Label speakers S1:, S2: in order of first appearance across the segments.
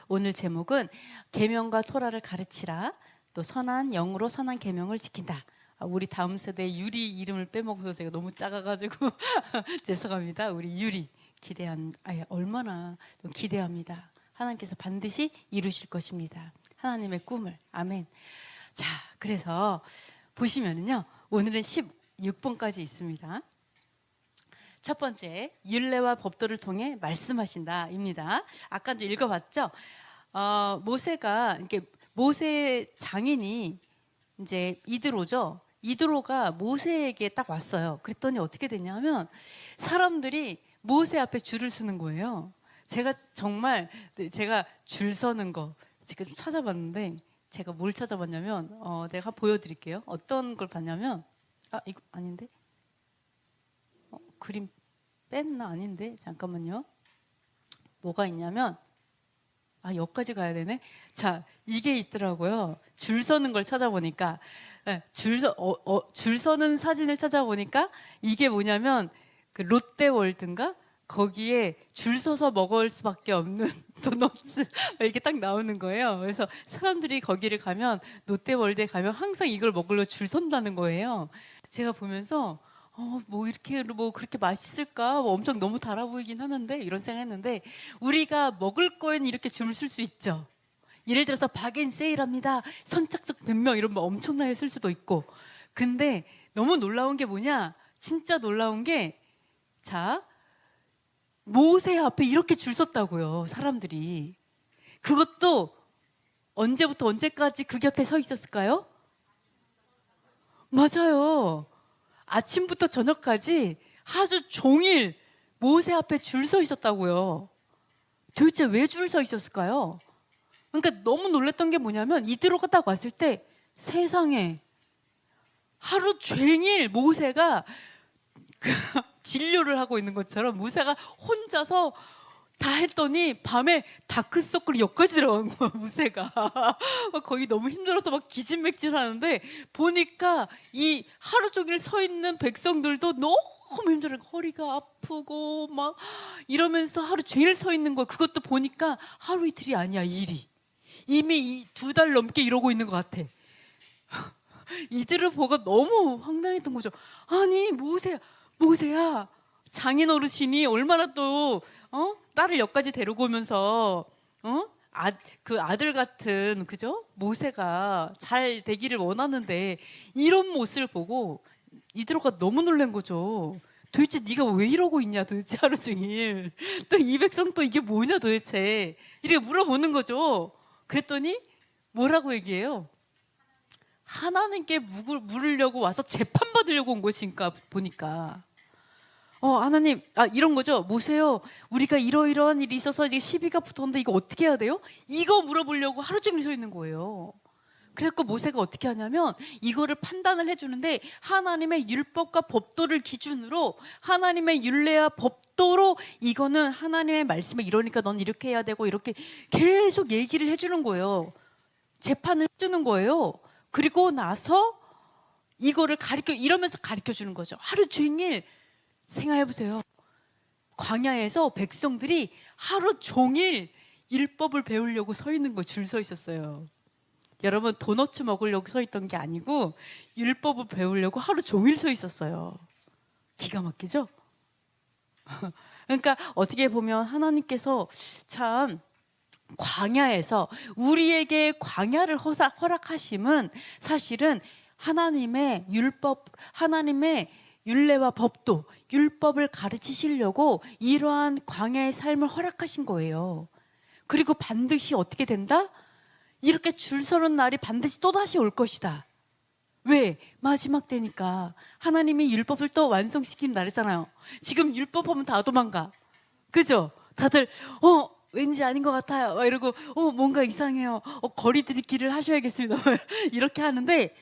S1: 오늘 제목은 계명과 토라를 가르치라, 또 선한 영으로 선한 계명을 지킨다. 우리 다음 세대 유리 이름을 빼먹어서 제가 너무 작아가지고 죄송합니다. 우리 유리 얼마나 기대합니다. 하나님께서 반드시 이루실 것입니다. 하나님의 꿈을. 아멘. 자, 그래서 보시면은요, 오늘은 16번까지 있습니다. 첫 번째, 율례와 법도를 통해 말씀하신다입니다. 아까도 읽어봤죠. 모세가 이렇게 모세 장인이 이제 이드로죠. 이드로가 모세에게 딱 왔어요. 그랬더니 어떻게 됐냐면 사람들이 모세 앞에 줄을 서는 거예요. 제가 줄 서는 거 지금 찾아봤는데, 제가 뭘 찾아봤냐면 내가 보여드릴게요. 어떤 걸 봤냐면 이거 아닌데? 그림 뺐나? 아닌데? 잠깐만요. 뭐가 있냐면 여기까지 가야 되네. 자, 이게 있더라고요. 줄 서는 걸 찾아보니까, 줄 서는 사진을 찾아보니까 이게 뭐냐면 그 롯데월드인가? 거기에 줄 서서 먹을 수밖에 없는 도넛스 이렇게 딱 나오는 거예요. 그래서 사람들이 거기를 가면, 롯데월드에 가면 항상 이걸 먹으려 줄 선다는 거예요. 제가 보면서 뭐 그렇게 맛있을까? 엄청 너무 달아 보이긴 하는데, 이런 생각했는데, 우리가 먹을 거에는 이렇게 줄 쓸 수 있죠. 예를 들어서 박앤세일합니다, 선착순 100명 이런 거 엄청나게 쓸 수도 있고. 근데 너무 놀라운 게 뭐냐? 진짜 놀라운 게, 자, 모세 앞에 이렇게 줄 섰다고요, 사람들이. 그것도 언제부터 언제까지 그 곁에 서 있었을까요? 맞아요. 아침부터 저녁까지 하루 종일 모세 앞에 줄 서 있었다고요. 도대체 왜 줄 서 있었을까요? 그러니까 너무 놀랐던 게 뭐냐면, 이드로가 딱 왔을 때 세상에 하루 종일 모세가 진료를 하고 있는 것처럼 모세가 혼자서 다 했더니 밤에 다크서클이 여기까지 들어간 거야, 모세가. 거의 너무 힘들어서 막 기진맥질 하는데, 보니까 이 하루 종일 서 있는 백성들도 너무 힘들어, 허리가 아프고 막 이러면서 하루 종일 서 있는 거야. 그것도 보니까 하루 이틀이 아니야, 일이. 이미 2달 넘게 이러고 있는 것 같아. 이들을 보고 너무 황당했던 거죠. 아니, 모세야, 장인 어르신이 얼마나 또 딸을 여기까지 데리고 오면서 그 아들 같은, 그죠? 모세가 잘 되기를 원하는데 이런 모습을 보고 이드로가 너무 놀란 거죠. 도대체 네가 왜 이러고 있냐, 도대체 하루 종일. 또 이 백성 또 이게 뭐냐 도대체, 이렇게 물어보는 거죠. 그랬더니 뭐라고 얘기해요? 하나님께 물으려고 와서 재판받으려고 온 것인가 보니까, 하나님, 이런 거죠. 모세요, 우리가 이러이러한 일이 있어서 이제 시비가 붙었는데 이거 어떻게 해야 돼요? 이거 물어보려고 하루 종일 서 있는 거예요. 그래서 모세가 어떻게 하냐면 이거를 판단을 해주는데, 하나님의 율법과 법도를 기준으로, 하나님의 율례와 법도로, 이거는 하나님의 말씀에 이러니까 넌 이렇게 해야 되고, 이렇게 계속 얘기를 해주는 거예요. 재판을 해주는 거예요. 그리고 나서 이거를 이러면서 가르쳐 주는 거죠. 하루 종일. 생각해보세요. 광야에서 백성들이 하루 종일 율법을 배우려고 서 있는 거, 줄 서 있었어요. 여러분, 도너츠 먹으려고 서 있던 게 아니고 율법을 배우려고 하루 종일 서 있었어요. 기가 막히죠? 그러니까 어떻게 보면 하나님께서 참 광야에서 우리에게 광야를 허락하심은 사실은 하나님의 율법, 하나님의 율례와 법도, 율법을 가르치시려고 이러한 광야의 삶을 허락하신 거예요. 그리고 반드시 어떻게 된다? 이렇게 줄 서는 날이 반드시 또다시 올 것이다. 왜? 마지막 때니까. 하나님이 율법을 또 완성시키는 날이잖아요. 지금 율법하면 다 도망가. 그죠? 다들 왠지 아닌 것 같아요, 이러고 뭔가 이상해요, 거리두기를 하셔야겠습니다 이렇게 하는데,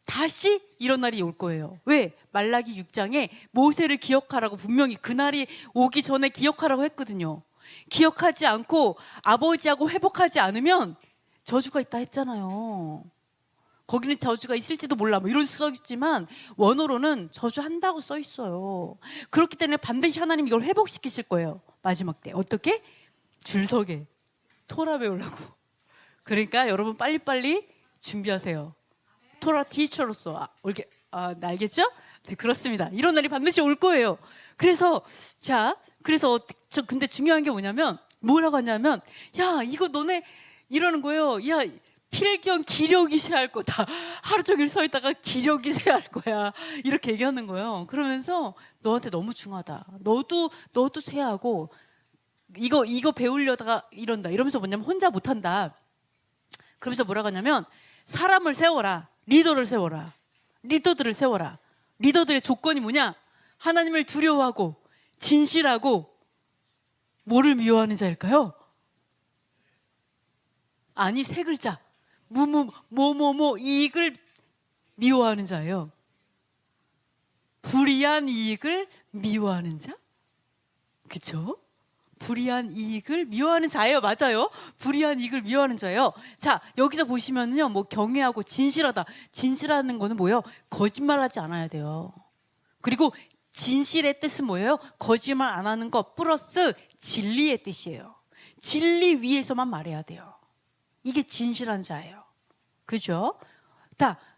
S1: 다시 이런 날이 올 거예요. 왜? 말라기 6장에 모세를 기억하라고 분명히 그날이 오기 전에 기억하라고 했거든요. 기억하지 않고 아버지하고 회복하지 않으면 저주가 있다 했잖아요. 거기는 저주가 있을지도 몰라 뭐 이런 써 있지만, 원어로는 저주한다고 써 있어요. 그렇기 때문에 반드시 하나님이 이걸 회복시키실 거예요. 마지막 때. 어떻게? 줄 서게. 토라 배우려고. 그러니까 여러분 빨리빨리 준비하세요. 토라 티처로서 알겠죠? 네, 그렇습니다. 이런 날이 반드시 올 거예요. 그래서 근데 중요한 게 뭐라고 하냐면, 야, 이거 너네 이러는 거예요. 야, 필경 기력이 쇠할 거다. 하루 종일 서 있다가 기력이 쇠할 거야. 이렇게 얘기하는 거예요. 그러면서 너한테 너무 중하다. 너도 쇠하고 이거 배우려다가 이러면서 뭐냐면 혼자 못한다. 그러면서 뭐라고 하냐면, 사람을 세워라. 리더를 세워라. 리더들을 세워라. 리더들의 조건이 뭐냐? 하나님을 두려워하고 진실하고 뭐를 미워하는 자일까요? 아니, 세 글자. 이익을 미워하는 자예요. 불이한 이익을 미워하는 자? 그쵸? 불이한 이익을 미워하는 자예요. 맞아요. 불이한 이익을 미워하는 자예요. 자, 여기서 보시면요, 뭐 경외하고 진실하다. 진실하는 거는 뭐예요? 거짓말하지 않아야 돼요. 그리고 진실의 뜻은 뭐예요? 거짓말 안 하는 거 플러스 진리의 뜻이에요. 진리 위에서만 말해야 돼요. 이게 진실한 자예요. 그죠?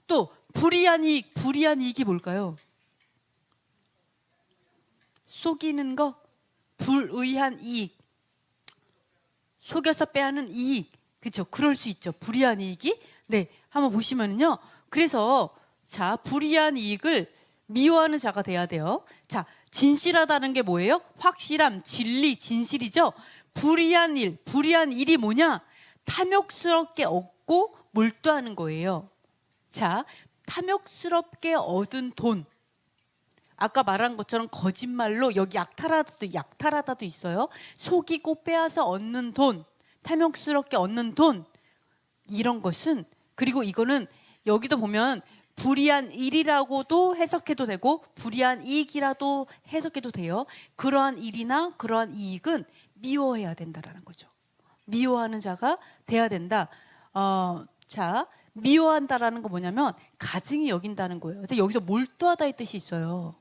S1: 또 불이한 이익이 뭘까요? 속이는 거, 불의한 이익, 속여서 빼앗는 이익, 그렇죠? 그럴 수 있죠. 불이한 이익이. 네, 한번 보시면은요. 그래서 자, 불이한 이익을 미워하는 자가 돼야 돼요. 자, 진실하다는 게 뭐예요? 확실함, 진리, 진실이죠. 불이한 일이 뭐냐? 탐욕스럽게 얻고 몰두하는 거예요. 자, 탐욕스럽게 얻은 돈. 아까 말한 것처럼 거짓말로, 여기 약탈하다도 있어요. 속이고 빼앗아 얻는 돈, 탐욕스럽게 얻는 돈, 이런 것은, 그리고 이거는 여기도 보면 불이한 일이라고도 해석해도 되고 불이한 이익이라도 해석해도 돼요. 그러한 일이나 그러한 이익은 미워해야 된다라는 거죠. 미워하는 자가 돼야 된다. 자, 미워한다라는 거 뭐냐면 가증히 여긴다는 거예요. 근데 여기서 몰두하다의 뜻이 있어요.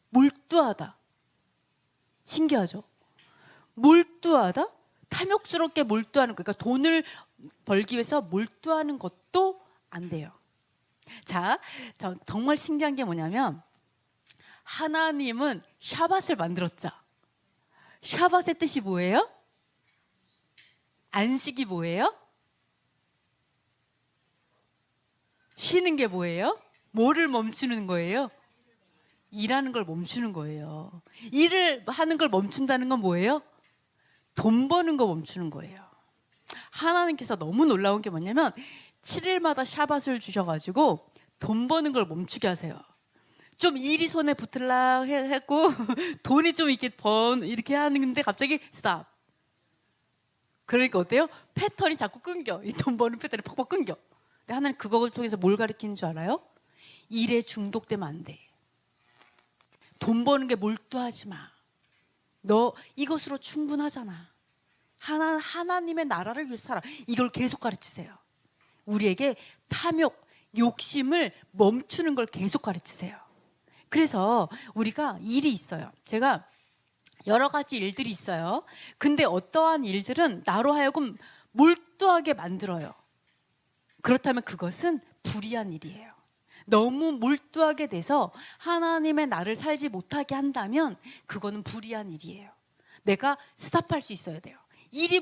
S1: 몰두하다. 신기하죠? 몰두하다? 탐욕스럽게 몰두하는 거. 그러니까 돈을 벌기 위해서 몰두하는 것도 안 돼요. 자, 정말 신기한 게 뭐냐면 하나님은 샤밧을 만들었죠. 샤밧의 뜻이 뭐예요? 안식이 뭐예요? 쉬는 게 뭐예요? 뭐를 멈추는 거예요? 일하는 걸 멈추는 거예요. 일을 하는 걸 멈춘다는 건 뭐예요? 돈 버는 거 멈추는 거예요. 하나님께서 너무 놀라운 게 뭐냐면 7일마다 샤밧을 주셔가지고 돈 버는 걸 멈추게 하세요. 좀 일이 손에 붙을라 했고 돈이 좀 이렇게 하는데 갑자기 스탑. 그러니까 어때요? 패턴이 자꾸 끊겨. 이 돈 버는 패턴이 팍팍 끊겨. 근데 하나님 그걸 통해서 뭘 가르치는 줄 알아요? 일에 중독되면 안 돼. 돈 버는 게 몰두하지 마. 너 이것으로 충분하잖아. 하나님의 나라를 위해서 살아. 이걸 계속 가르치세요. 우리에게 탐욕, 욕심을 멈추는 걸 계속 가르치세요. 그래서 우리가 일이 있어요. 제가 여러 가지 일들이 있어요. 근데 어떠한 일들은 나로 하여금 몰두하게 만들어요. 그렇다면 그것은 불의한 일이에요. 너무 몰두하게 돼서 하나님의 나를 살지 못하게 한다면 그거는 불의한 일이에요. 내가 스탑할 수 있어야 돼요. 일이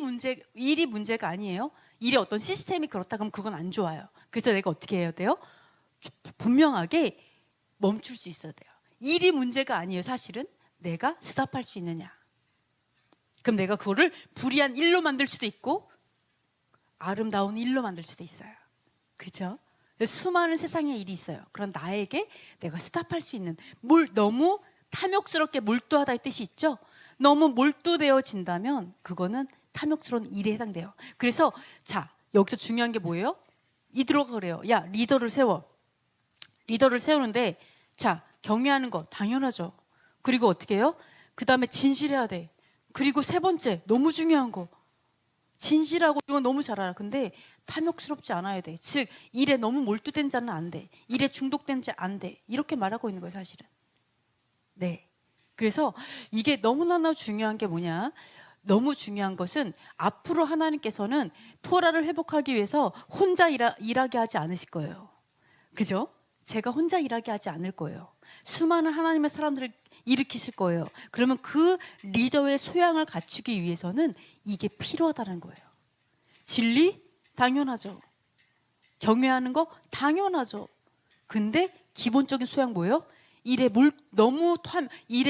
S1: 문제가 아니에요. 일의 어떤 시스템이 그렇다 그러면 그건 안 좋아요. 그래서 내가 어떻게 해야 돼요? 분명하게 멈출 수 있어야 돼요. 일이 문제가 아니에요. 사실은 내가 스탑할 수 있느냐. 그럼 내가 그거를 불의한 일로 만들 수도 있고 아름다운 일로 만들 수도 있어요. 그죠? 수많은 세상의 일이 있어요. 그런 나에게 내가 스탑할 수 있는, 너무 탐욕스럽게 몰두하다의 뜻이 있죠. 너무 몰두되어진다면 그거는 탐욕스러운 일에 해당돼요. 그래서 자, 여기서 중요한 게 뭐예요? 이들어가 그래요. 야, 리더를 세워. 리더를 세우는데 자, 경외하는 거 당연하죠. 그리고 어떻게 해요? 그 다음에 진실해야 돼. 그리고 세 번째, 너무 중요한 거, 진실하고 이건 너무 잘 알아. 근데 탐욕스럽지 않아야 돼. 즉 일에 너무 몰두된 자는 안 돼. 일에 중독된 자 안 돼. 이렇게 말하고 있는 거예요, 사실은. 네. 그래서 이게 너무나 중요한 게 뭐냐? 너무 중요한 것은 앞으로 하나님께서는 토라를 회복하기 위해서 혼자 일하게 하지 않으실 거예요. 그죠? 제가 혼자 일하게 하지 않을 거예요. 수많은 하나님의 사람들을 일으키실 거예요. 그러면 그 리더의 소양을 갖추기 위해서는 이게 필요하다는 거예요. 진리? 당연하죠. 경외하는 거? 당연하죠. 근데 기본적인 소양 뭐예요? 일에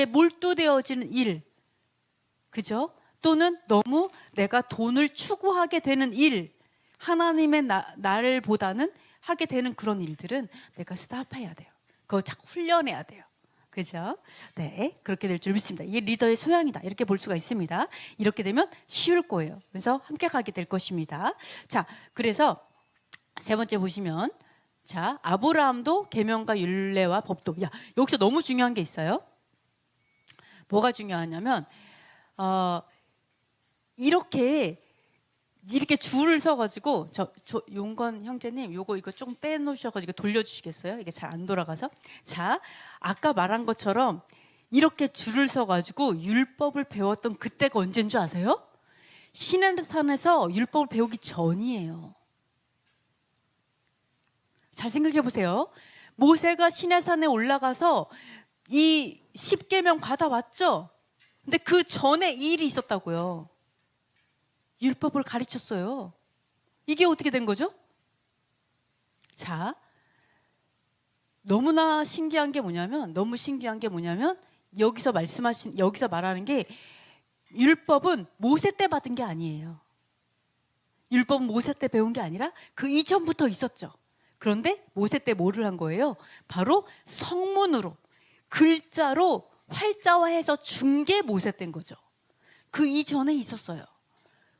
S1: 몰두되어지는 일. 그죠? 또는 너무 내가 돈을 추구하게 되는 일. 하나님의 나를 보다는 하게 되는 그런 일들은 내가 스탑해야 돼요. 그거 자꾸 훈련해야 돼요. 그죠? 네, 그렇게 될 줄 믿습니다. 이게 리더의 소양이다. 이렇게 볼 수가 있습니다. 이렇게 되면 쉬울 거예요. 그래서 함께 가게 될 것입니다. 자, 그래서 세 번째 보시면, 자, 아브라함도 계명과 율례와 법도. 야, 여기서 너무 중요한 게 있어요. 뭐가 중요하냐면 이렇게 줄을 서가지고 저 용건 형제님 이거 좀 빼놓으셔가지고 돌려주시겠어요? 이게 잘 안 돌아가서. 자, 아까 말한 것처럼 이렇게 줄을 서가지고 율법을 배웠던 그때가 언제인 줄 아세요? 시내산에서 율법을 배우기 전이에요. 잘 생각해 보세요. 모세가 시내산에 올라가서 이 10계명 받아왔죠? 근데 그 전에 이 일이 있었다고요. 율법을 가르쳤어요. 이게 어떻게 된 거죠? 자, 너무 신기한 게 뭐냐면 여기서 말하는 게 율법은 모세 때 받은 게 아니에요. 율법은 모세 때 배운 게 아니라 그 이전부터 있었죠. 그런데 모세 때 뭐를 한 거예요? 바로 성문으로 글자로 활자화해서 준 게 모세 때인 거죠. 그 이전에 있었어요.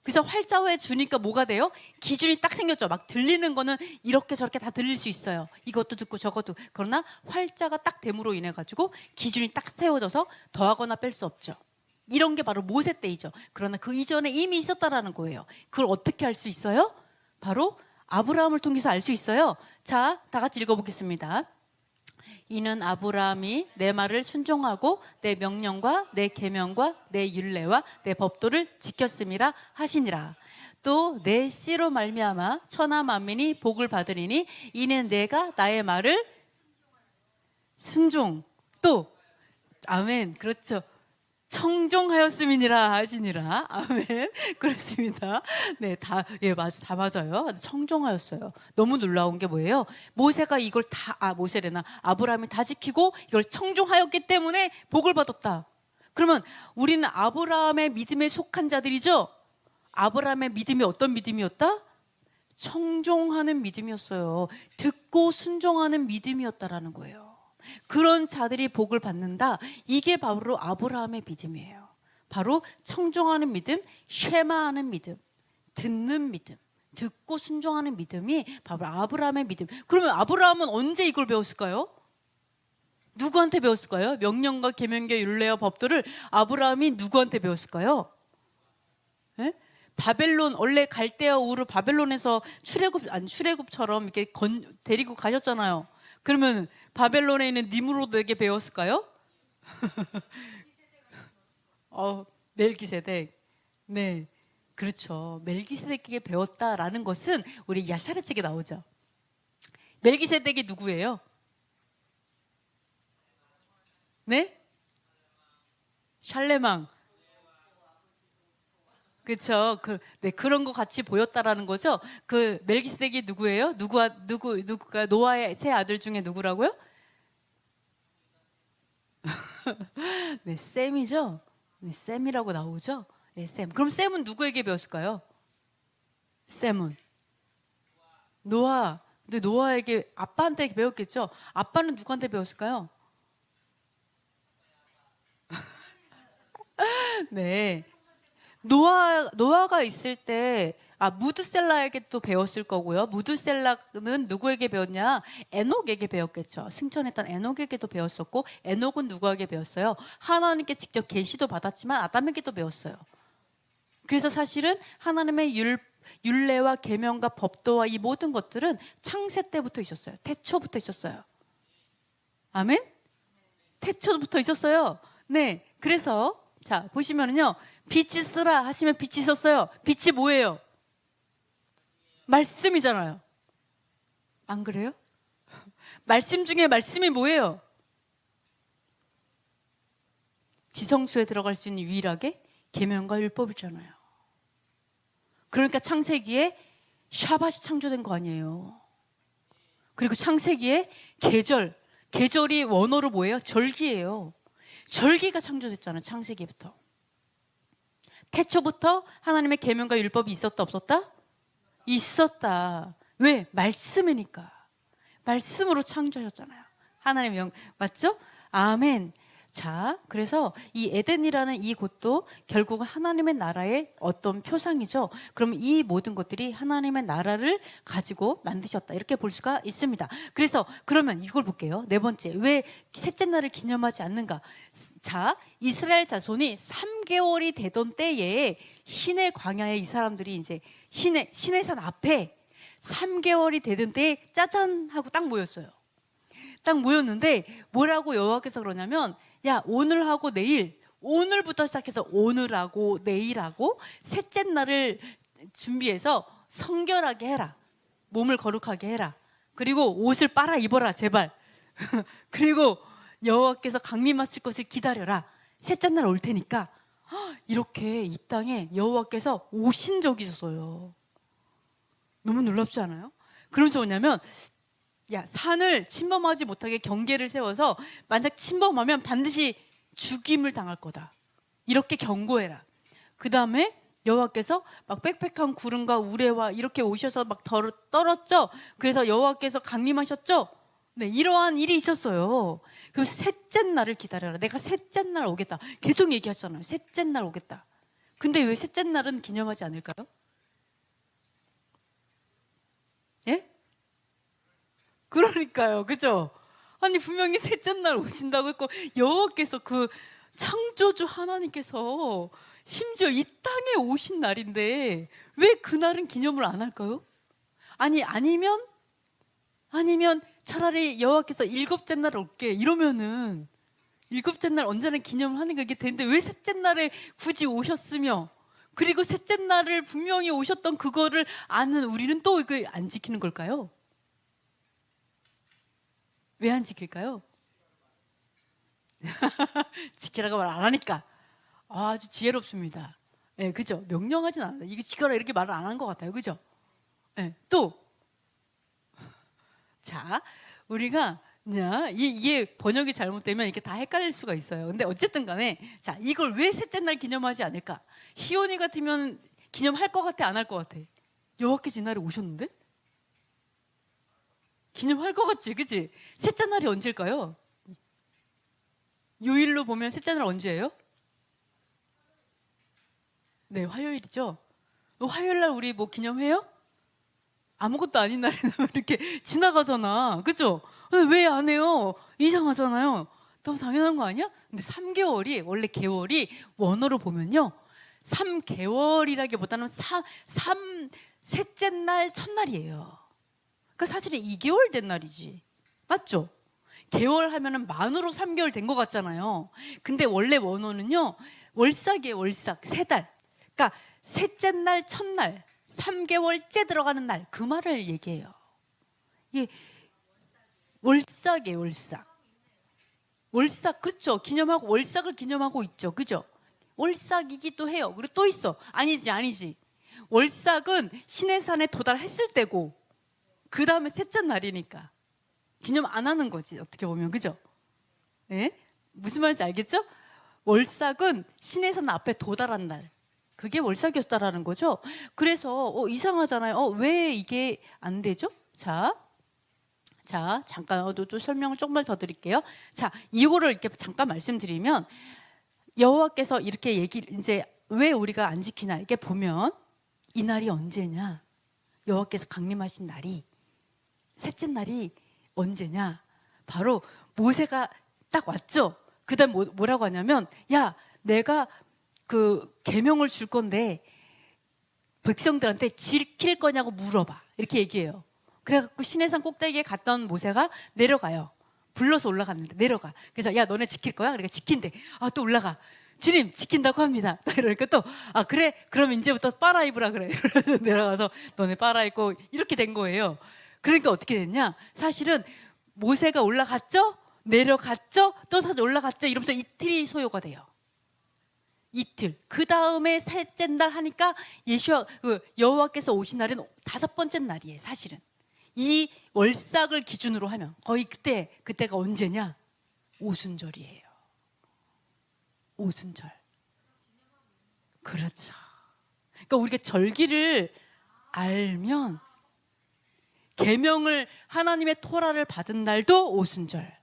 S1: 그래서 활자화해 주니까 뭐가 돼요? 기준이 딱 생겼죠. 막 들리는 거는 이렇게 저렇게 다 들릴 수 있어요. 이것도 듣고 저것도. 그러나 활자가 딱 됨으로 인해 가지고 기준이 딱 세워져서 더하거나 뺄 수 없죠. 이런 게 바로 모세 때이죠. 그러나 그 이전에 이미 있었다라는 거예요. 그걸 어떻게 알 수 있어요? 바로 아브라함을 통해서 알 수 있어요. 자, 다 같이 읽어보겠습니다. 이는 아브라함이 내 말을 순종하고 내 명령과 내 계명과 내 율례와 내 법도를 지켰음이라 하시니라. 또 내 씨로 말미암아 천하 만민이 복을 받으리니 이는 내가 나의 말을 순종. 또 아멘. 그렇죠. 청종하였음이니라 하시니라. 아멘. 그렇습니다. 네, 다 맞아요. 청종하였어요. 너무 놀라운 게 뭐예요? 모세가 이걸 모세래나 아브라함이 다 지키고 이걸 청종하였기 때문에 복을 받았다. 그러면 우리는 아브라함의 믿음에 속한 자들이죠. 아브라함의 믿음이 어떤 믿음이었다? 청종하는 믿음이었어요. 듣고 순종하는 믿음이었다라는 거예요. 그런 자들이 복을 받는다. 이게 바로 아브라함의 믿음이에요. 바로 청종하는 믿음, 쉐마하는 믿음, 듣는 믿음, 듣고 순종하는 믿음이 바로 아브라함의 믿음. 그러면 아브라함은 언제 이걸 배웠을까요? 누구한테 배웠을까요? 명령과 계명과 율례와 법도를 아브라함이 누구한테 배웠을까요? 네? 바벨론, 원래 갈대아 우르 바벨론에서 출애굽처럼 이렇게 데리고 가셨잖아요. 그러면 바벨론에 있는 니므롯에게 배웠을까요? 멜기세덱. 네, 그렇죠. 멜기세덱에게 배웠다라는 것은 우리 야샤르 책에 나오죠. 멜기세덱이 누구예요? 네? 샬레망. 그렇죠. 네, 그런 거 같이 보였다라는 거죠. 그 멜기세덱이 누구예요? 누가 노아의 세 아들 중에 누구라고요? 네, 셈이죠. 네, 셈이라고 나오죠. 네, 셈. 그럼 셈은 누구에게 배웠을까요? 셈은 노아. 근데 노아에게 아빠한테 배웠겠죠. 아빠는 누구한테 배웠을까요? 네. 노아가 있을 때 무드셀라에게 또 배웠을 거고요. 무드셀라는 누구에게 배웠냐? 에녹에게 배웠겠죠. 승천했던 에녹에게도 배웠었고, 에녹은 누구에게 배웠어요? 하나님께 직접 계시도 받았지만 아담에게도 배웠어요. 그래서 사실은 하나님의 율례와 계명과 법도와 이 모든 것들은 창세 때부터 있었어요. 태초부터 있었어요. 아멘? 태초부터 있었어요. 네, 그래서 자 보시면은요, 빛이 쓰라 하시면 빛이 있었어요. 빛이 뭐예요? 말씀이잖아요. 안 그래요? 말씀 중에 말씀이 뭐예요? 지성소에 들어갈 수 있는 유일하게 계명과 율법이잖아요. 그러니까 창세기에 샤밧이 창조된 거 아니에요. 그리고 창세기에 계절이 원어로 뭐예요? 절기예요. 절기가 창조됐잖아요. 창세기부터. 태초부터 하나님의 계명과 율법이 있었다 없었다? 있었다. 왜? 말씀이니까. 말씀으로 창조하셨잖아요. 하나님의 영 맞죠? 아멘. 자, 그래서 이 에덴이라는 이 곳도 결국은 하나님의 나라의 어떤 표상이죠. 그럼 이 모든 것들이 하나님의 나라를 가지고 만드셨다. 이렇게 볼 수가 있습니다. 그래서 그러면 이걸 볼게요. 네 번째, 왜 셋째 날을 기념하지 않는가? 자, 이스라엘 자손이 3개월이 되던 때에 시내 광야에 이 사람들이 이제 시내산 앞에 3개월이 되던 때에 짜잔 하고 딱 모였어요. 딱 모였는데 뭐라고 여호와께서 그러냐면, 야, 오늘하고 내일, 오늘부터 시작해서 오늘하고 내일하고 셋째 날을 준비해서 성결하게 해라. 몸을 거룩하게 해라. 그리고 옷을 빨아 입어라, 제발. 그리고 여호와께서 강림하실 것을 기다려라. 셋째 날 올 테니까. 이렇게 이 땅에 여호와께서 오신 적이 있었어요. 너무 놀랍지 않아요? 그러면서 뭐냐면, 야, 산을 침범하지 못하게 경계를 세워서 만약 침범하면 반드시 죽임을 당할 거다. 이렇게 경고해라. 그 다음에 여호와께서 막 빽빽한 구름과 우레와 이렇게 오셔서 막 떨었죠. 그래서 여호와께서 강림하셨죠. 네, 이러한 일이 있었어요. 그래서 셋째 날을 기다려라. 내가 셋째 날 오겠다. 계속 얘기하잖아요. 셋째 날 오겠다. 근데 왜 셋째 날은 기념하지 않을까요? 예? 그러니까요, 그죠? 아니 분명히 셋째 날 오신다고 했고 여호와께서 그 창조주 하나님께서 심지어 이 땅에 오신 날인데 왜 그날은 기념을 안 할까요? 아니면 차라리 여호와께서 일곱째 날 올게 이러면은 일곱째 날 언제나 기념을 하는 게 되는데 왜 셋째 날에 굳이 오셨으며 그리고 셋째 날을 분명히 오셨던 그거를 아는 우리는 또 이거 안 지키는 걸까요? 왜 안 지킬까요? 지키라고 말 안 하니까. 아주 지혜롭습니다. 예, 그죠? 명령하진 않아요. 이거 지켜라 이렇게 말을 안 한 것 같아요. 그죠? 예, 또. 자, 우리가 이게 번역이 잘못되면 이렇게 다 헷갈릴 수가 있어요. 근데 어쨌든 간에 자, 이걸 왜 셋째 날 기념하지 않을까? 시온이 같으면 기념할 것 같아, 안 할 것 같아? 여호와께서 이 날에 오셨는데? 기념할 것 같지, 그치? 셋째 날이 언제일까요? 요일로 보면 셋째 날 언제예요? 네, 화요일이죠. 화요일 날 우리 뭐 기념해요? 아무것도 아닌 날에 이렇게 지나가잖아, 그죠? 왜 안 해요? 이상하잖아요. 너무 당연한 거 아니야? 근데 3개월이 원래 개월이 원어로 보면요, 3개월이라기보다는 셋째 날 첫날이에요. 그러니까 사실은 2개월 된 날이지, 맞죠? 개월 하면은 만으로 3개월 된 것 같잖아요. 근데 원래 원어는요, 월삭이에요. 월삭, 3달. 그러니까 셋째 날 첫날 3개월째 들어가는 날, 그 말을 얘기해요. 이게 월삭이에요. 월삭, 그렇죠? 기념하고 월삭을 기념하고 있죠, 그죠? 월삭이기도 해요. 그리고 또 있어. 아니지. 월삭은 시내산에 도달했을 때고 그 다음에 셋째 날이니까 기념 안 하는 거지, 어떻게 보면, 그죠? 네? 무슨 말인지 알겠죠? 월삭은 시내산 앞에 도달한 날, 그게 월삭이었다라는 거죠. 그래서 이상하잖아요. 왜 이게 안 되죠? 자, 잠깐 또 설명을 조금만 더 드릴게요. 자, 이거를 이렇게 잠깐 말씀드리면, 여호와께서 이렇게 이제 왜 우리가 안 지키나 이렇게 보면, 이 날이 언제냐? 여호와께서 강림하신 날이 셋째 날이 언제냐? 바로 모세가 딱 왔죠. 그다음 뭐라고 하냐면, 야, 내가 그 계명을 줄 건데 백성들한테 지킬 거냐고 물어봐, 이렇게 얘기해요. 그래갖고 시내산 꼭대기에 갔던 모세가 내려가요. 불러서 올라갔는데 내려가. 그래서 야, 너네 지킬 거야? 그러니까 지킨대. 또 올라가. 주님 지킨다고 합니다. 이러니까 또 그래 그럼 이제부터 빨아 입으라 그래. 내려가서 너네 빨아 입고 이렇게 된 거예요. 그러니까 어떻게 됐냐? 사실은 모세가 올라갔죠, 내려갔죠, 또 다시 올라갔죠. 이러면서 이틀이 소요가 돼요. 이틀. 그 다음에 셋째 날 하니까 여호와께서 오신 날은 5번째 날이에요. 사실은 이 월삭을 기준으로 하면 거의 그때가 언제냐? 오순절이에요. 오순절. 그렇죠. 그러니까 우리가 절기를 알면 계명을 하나님의 토라를 받은 날도 오순절.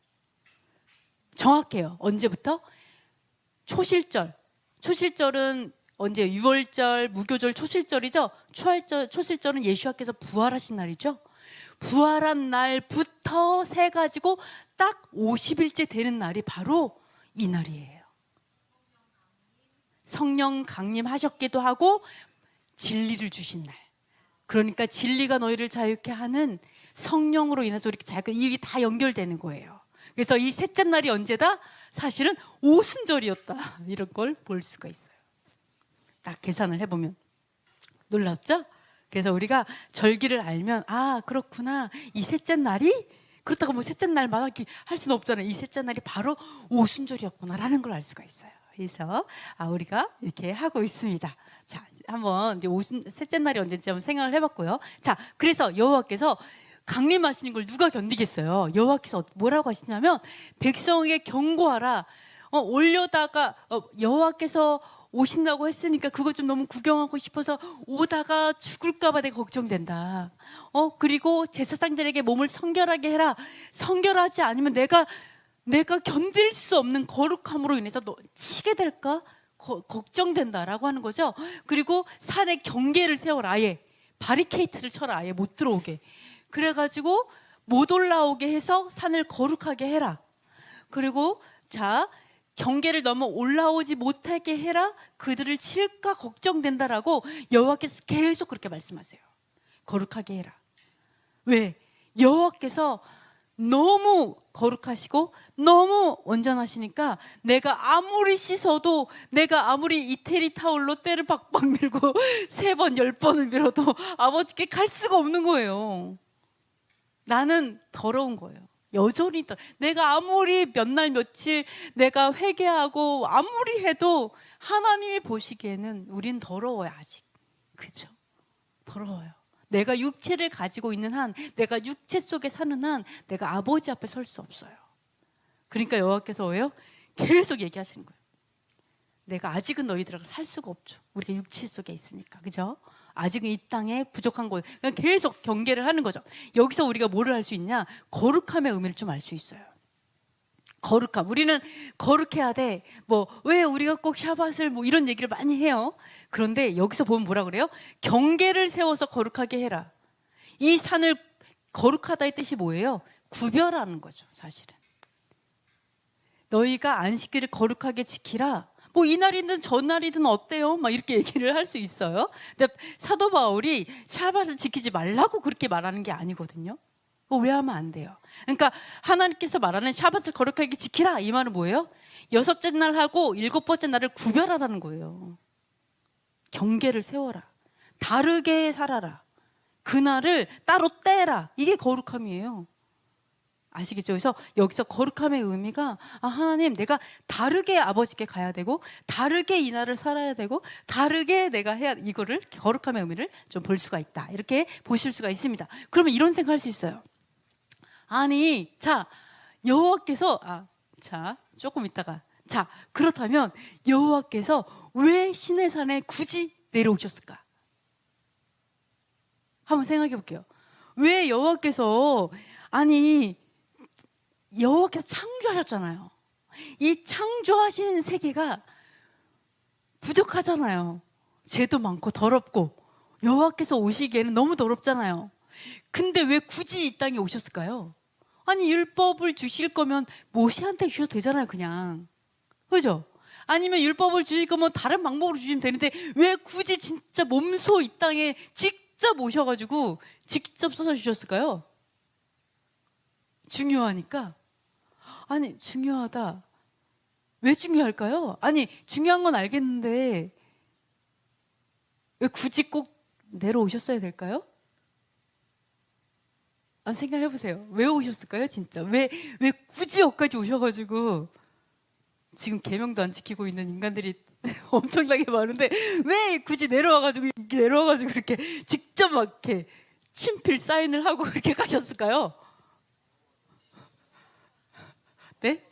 S1: 정확해요. 언제부터? 초실절. 초실절은 언제? 6월절, 무교절, 초실절이죠. 초실절은 예수님께서 부활하신 날이죠. 부활한 날부터 세 가지고 딱 50일째 되는 날이 바로 이 날이에요. 성령 강림하셨기도 하고 진리를 주신 날. 그러니까 진리가 너희를 자유케 하는 성령으로 인해서 이렇게 이게 다 연결되는 거예요. 그래서 이 셋째 날이 언제다? 사실은 오순절이었다. 이런 걸 볼 수가 있어요. 딱 계산을 해보면 놀랍죠? 그래서 우리가 절기를 알면 그렇구나. 이 셋째 날이 그렇다고 뭐 셋째 날마다 할 수는 없잖아요. 이 셋째 날이 바로 오순절이었구나라는 걸 알 수가 있어요. 그래서 우리가 이렇게 하고 있습니다. 자, 한번 이제 셋째 날이 언제인지 한번 생각을 해봤고요. 자, 그래서 여호와께서 강림하시는 걸 누가 견디겠어요? 여호와께서 뭐라고 하시냐면 백성에게 경고하라. 올려다가 여호와께서 오신다고 했으니까 그거 좀 너무 구경하고 싶어서 오다가 죽을까봐 내가 걱정된다. 그리고 제사장들에게 몸을 성결하게 해라. 성결하지 않으면 내가 견딜 수 없는 거룩함으로 인해서 너 치게 될까? 걱정된다라고 하는 거죠. 그리고 산에 경계를 세워라. 아예 바리케이트를 쳐라. 아예 못 들어오게. 그래가지고 못 올라오게 해서 산을 거룩하게 해라. 그리고 경계를 넘어 올라오지 못하게 해라. 그들을 칠까 걱정된다라고 여호와께서 계속 그렇게 말씀하세요. 거룩하게 해라. 왜? 여호와께서 너무 거룩하시고 너무 온전하시니까 내가 아무리 씻어도, 내가 아무리 이태리 타올로 때를 박박 밀고 3번 10번을 밀어도 아버지께 갈 수가 없는 거예요. 나는 더러운 거예요. 여전히 내가 아무리 몇 날 며칠 내가 회개하고 아무리 해도 하나님이 보시기에는 우린 더러워요. 아직. 그죠? 더러워요. 내가 육체를 가지고 있는 한, 내가 육체 속에 사는 한 내가 아버지 앞에 설 수 없어요. 그러니까 여호와께서 왜요? 계속 얘기하시는 거예요. 내가 아직은 너희들하고 살 수가 없죠. 우리가 육체 속에 있으니까. 그죠? 아직은 이 땅에 부족한 거. 그냥 계속 경계를 하는 거죠. 여기서 우리가 뭐를 할 수 있냐? 거룩함의 의미를 좀 알 수 있어요. 거룩함. 우리는 거룩해야 돼. 왜 우리가 꼭 샤밧을 이런 얘기를 많이 해요. 그런데 여기서 보면 뭐라 그래요? 경계를 세워서 거룩하게 해라. 이 산을 거룩하다의 뜻이 뭐예요? 구별하는 거죠. 사실은. 너희가 안식일을 거룩하게 지키라. 이날이든 전날이든 어때요? 이렇게 얘기를 할 수 있어요. 근데 사도 바울이 샤밧을 지키지 말라고 그렇게 말하는 게 아니거든요. 왜 하면 안 돼요? 그러니까 하나님께서 말하는 샤밧을 거룩하게 지키라. 이 말은 뭐예요? 6째 날하고 7번째 날을 구별하라는 거예요. 경계를 세워라. 다르게 살아라. 그날을 따로 떼라. 이게 거룩함이에요. 아시겠죠? 그래서 여기서 거룩함의 의미가 하나님, 내가 다르게 아버지께 가야 되고 다르게 이 날을 살아야 되고 다르게 내가 해야, 이거를 거룩함의 의미를 좀 볼 수가 있다. 이렇게 보실 수가 있습니다. 그러면 이런 생각할 수 있어요. 여호와께서 조금 있다가 그렇다면 여호와께서 왜 시내산에 굳이 내려오셨을까? 한번 생각해 볼게요. 왜 여호와께서 여호와께서 창조하셨잖아요. 이 창조하신 세계가 부족하잖아요. 죄도 많고 더럽고 여호와께서 오시기에는 너무 더럽잖아요. 근데 왜 굳이 이 땅에 오셨을까요? 율법을 주실 거면 모세한테 주셔도 되잖아요. 그냥. 그죠? 아니면 율법을 주실 거면 다른 방법으로 주시면 되는데 왜 굳이 진짜 몸소 이 땅에 직접 오셔가지고 직접 써서 주셨을까요? 중요하니까. 중요하다. 왜 중요할까요? 아니, 중요한 건 알겠는데 왜 굳이 꼭 내려오셨어야 될까요? 생각해 보세요. 왜 오셨을까요, 진짜? 왜 굳이 여기까지 오셔가지고 지금 계명도 안 지키고 있는 인간들이 엄청나게 많은데 왜 굳이 내려와가지고 이렇게 직접 막 이렇게 친필 사인을 하고 그렇게 가셨을까요? 네?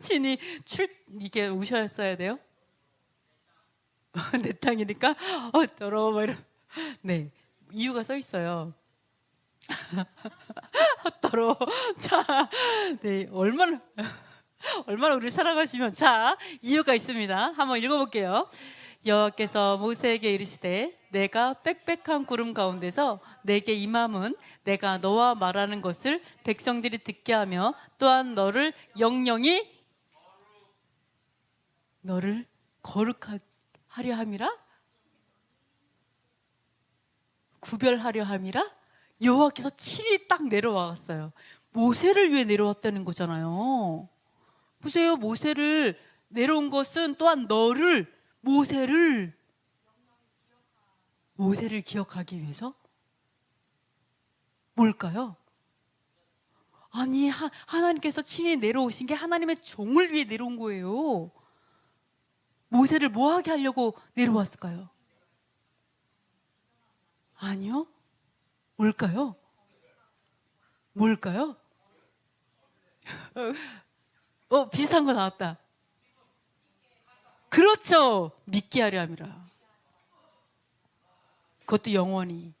S1: 친히 이게 오셨어야 돼요? 내 땅이니까 더러워 막 이런. 네, 이유가 써 있어요. 더러워. 자, 네, 얼마나 우리를 사랑하시면. 자, 이유가 있습니다. 한번 읽어볼게요. 여호와께서 모세에게 이르시되 내가 빽빽한 구름 가운데서 내게 임함은 내가 너와 말하는 것을 백성들이 듣게 하며 또한 너를 영영히 너를 거룩하려 함이라? 구별하려 함이라? 여호와께서 친히 딱 내려왔어요. 모세를 위해 내려왔다는 거잖아요. 보세요. 모세를 내려온 것은 또한 모세를 기억하기 위해서? 뭘까요? 아니, 하나님께서 친히 내려오신 게 하나님의 종을 위해 내려온 거예요. 모세를 뭐 하게 하려고 내려왔을까요? 아니요. 뭘까요? 비슷한 거 나왔다. 그렇죠. 믿게 하려 함이라. 그것도 영원히.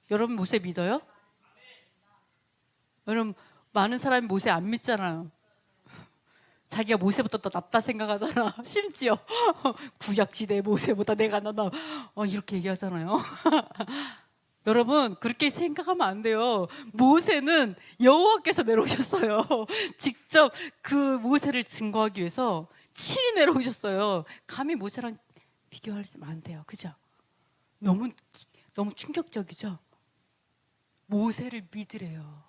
S1: 여러분 모세 믿어요? 여러분 많은 사람이 모세 안 믿잖아요. 자기가 모세보다 더 낫다 생각하잖아. 심지어 구약지대 모세보다 내가 낫다 이렇게 얘기하잖아요. 여러분 그렇게 생각하면 안 돼요. 모세는 여호와께서 내려오셨어요. 직접 그 모세를 증거하기 위해서 친히 내려오셨어요. 감히 모세랑 비교할 수 안 돼요. 그죠? 너무 충격적이죠? 모세를 믿으래요.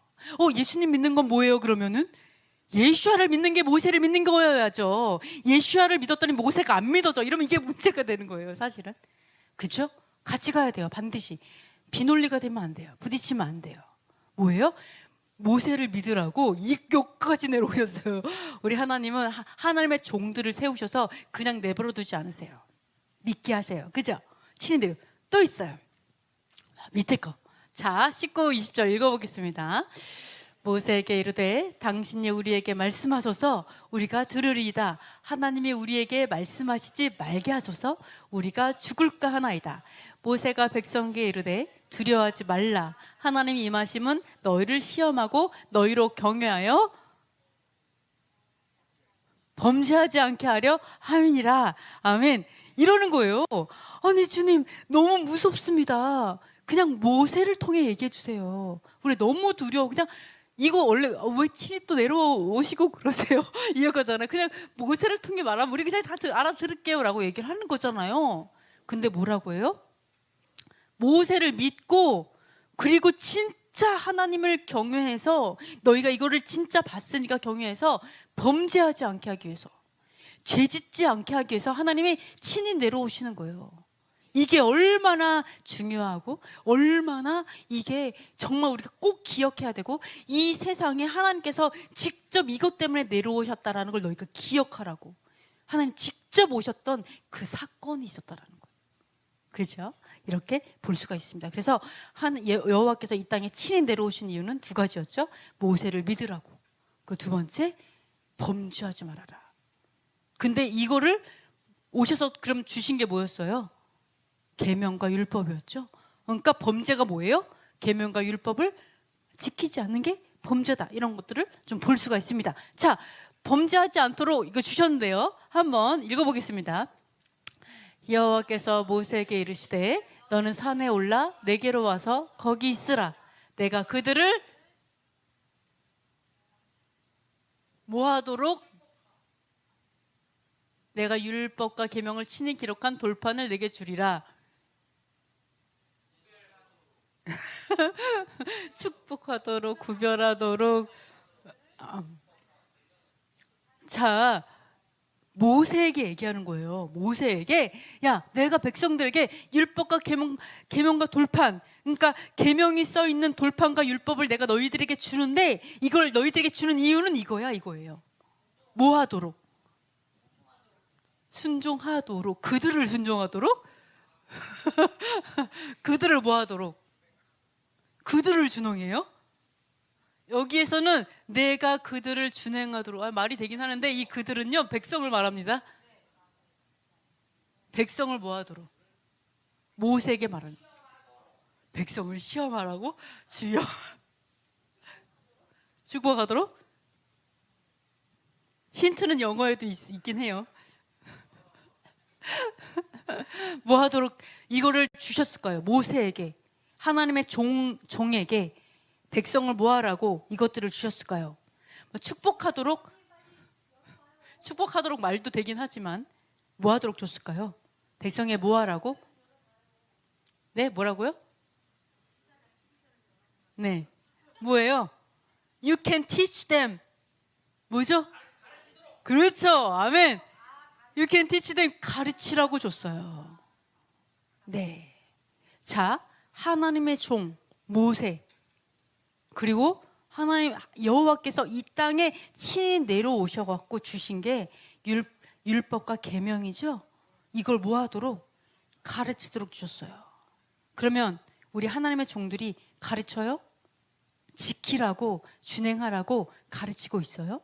S1: 예수님 믿는 건 뭐예요, 그러면은? 예수아를 믿는 게 모세를 믿는 거여야죠. 예수아를 믿었더니 모세가 안 믿어져. 이러면 이게 문제가 되는 거예요, 사실은. 그죠? 같이 가야 돼요, 반드시. 비논리가 되면 안 돼요. 부딪히면 안 돼요. 뭐예요? 모세를 믿으라고 여기까지 내려오셨어요. 우리 하나님은 하나님의 종들을 세우셔서 그냥 내버려 두지 않으세요. 믿게 하세요. 그죠? 친인들 또 있어요. 밑에 거. 자, 19, 20절 읽어보겠습니다. 모세에게 이르되 당신이 우리에게 말씀하소서 우리가 들으리이다. 하나님이 우리에게 말씀하시지 말게 하소서 우리가 죽을까 하나이다. 모세가 백성에게 이르되 두려워하지 말라. 하나님이 임하심은 너희를 시험하고 너희로 경외하여 범죄하지 않게 하려 함이니라. 아멘. 이러는 거예요. 아니 주님 너무 무섭습니다. 그냥 모세를 통해 얘기해 주세요. 우리 너무 두려워. 그냥 이거 원래 왜 친히 또 내려오시고 그러세요? 이거잖아요. 그냥 모세를 통해 말하면 우리 그냥 다 알아들을게요 라고 얘기를 하는 거잖아요. 근데 뭐라고 해요? 모세를 믿고 그리고 진짜 하나님을 경외해서 너희가 이거를 진짜 봤으니까 경외해서 범죄하지 않게 하기 위해서 죄 짓지 않게 하기 위해서 하나님이 친히 내려오시는 거예요. 이게 얼마나 중요하고 얼마나 이게 정말 우리가 꼭 기억해야 되고 이 세상에 하나님께서 직접 이것 때문에 내려오셨다라는 걸 너희가 기억하라고 하나님 직접 오셨던 그 사건이 있었다라는 거예요. 그렇죠? 이렇게 볼 수가 있습니다. 그래서 여호와께서 이 땅에 친히 내려오신 이유는 두 가지였죠. 모세를 믿으라고. 그 두 번째 범죄하지 말아라. 근데 이거를 오셔서 그럼 주신 게 뭐였어요? 계명과 율법이었죠. 그러니까 범죄가 뭐예요? 계명과 율법을 지키지 않는 게 범죄다. 이런 것들을 좀 볼 수가 있습니다. 자, 범죄하지 않도록 이거 주셨는데요. 한번 읽어보겠습니다. 여호와께서 모세에게 이르시되 너는 산에 올라 내게로 와서 거기 있으라. 내가 그들을 뭐 하도록? 내가 율법과 계명을 친히 기록한 돌판을 내게 주리라. 축복하도록 구별하도록. 자, 모세에게 얘기하는 거예요. 모세에게, 야, 내가 백성들에게 율법과 계명과 돌판, 그러니까 계명이 써 있는 돌판과 율법을 내가 너희들에게 주는데, 이걸 너희들에게 주는 이유는 이거예요. 뭐 하도록? 순종하도록. 그들을 순종하도록? 그들을 뭐 하도록? 그들을 준행해요? 여기에서는 내가 그들을 준행하도록, 말이 되긴 하는데, 이 그들은요 백성을 말합니다. 백성을 뭐 하도록? 모세에게 말합니다. 백성을 시험하라고? 주여. 축복하도록? 힌트는 영어에도 있긴 해요. 뭐 하도록 이거를 주셨을 거예요. 모세에게, 하나님의 종에게 백성을 뭐 하라고 이것들을 주셨을까요? 축복하도록 말도 되긴 하지만 뭐 하도록 줬을까요? 백성에 뭐 하라고? 네, 뭐라고요? 네, 뭐예요? You can teach them. 뭐죠? 그렇죠, 아멘. You can teach them, 가르치라고 줬어요. 네, 자, 하나님의 종 모세, 그리고 하나님 여호와께서 이 땅에 친히 내려오셔갖고 주신 게 율법과 계명이죠. 이걸 뭐 하도록? 가르치도록 주셨어요. 그러면 우리 하나님의 종들이 가르쳐요? 지키라고, 준행하라고 가르치고 있어요?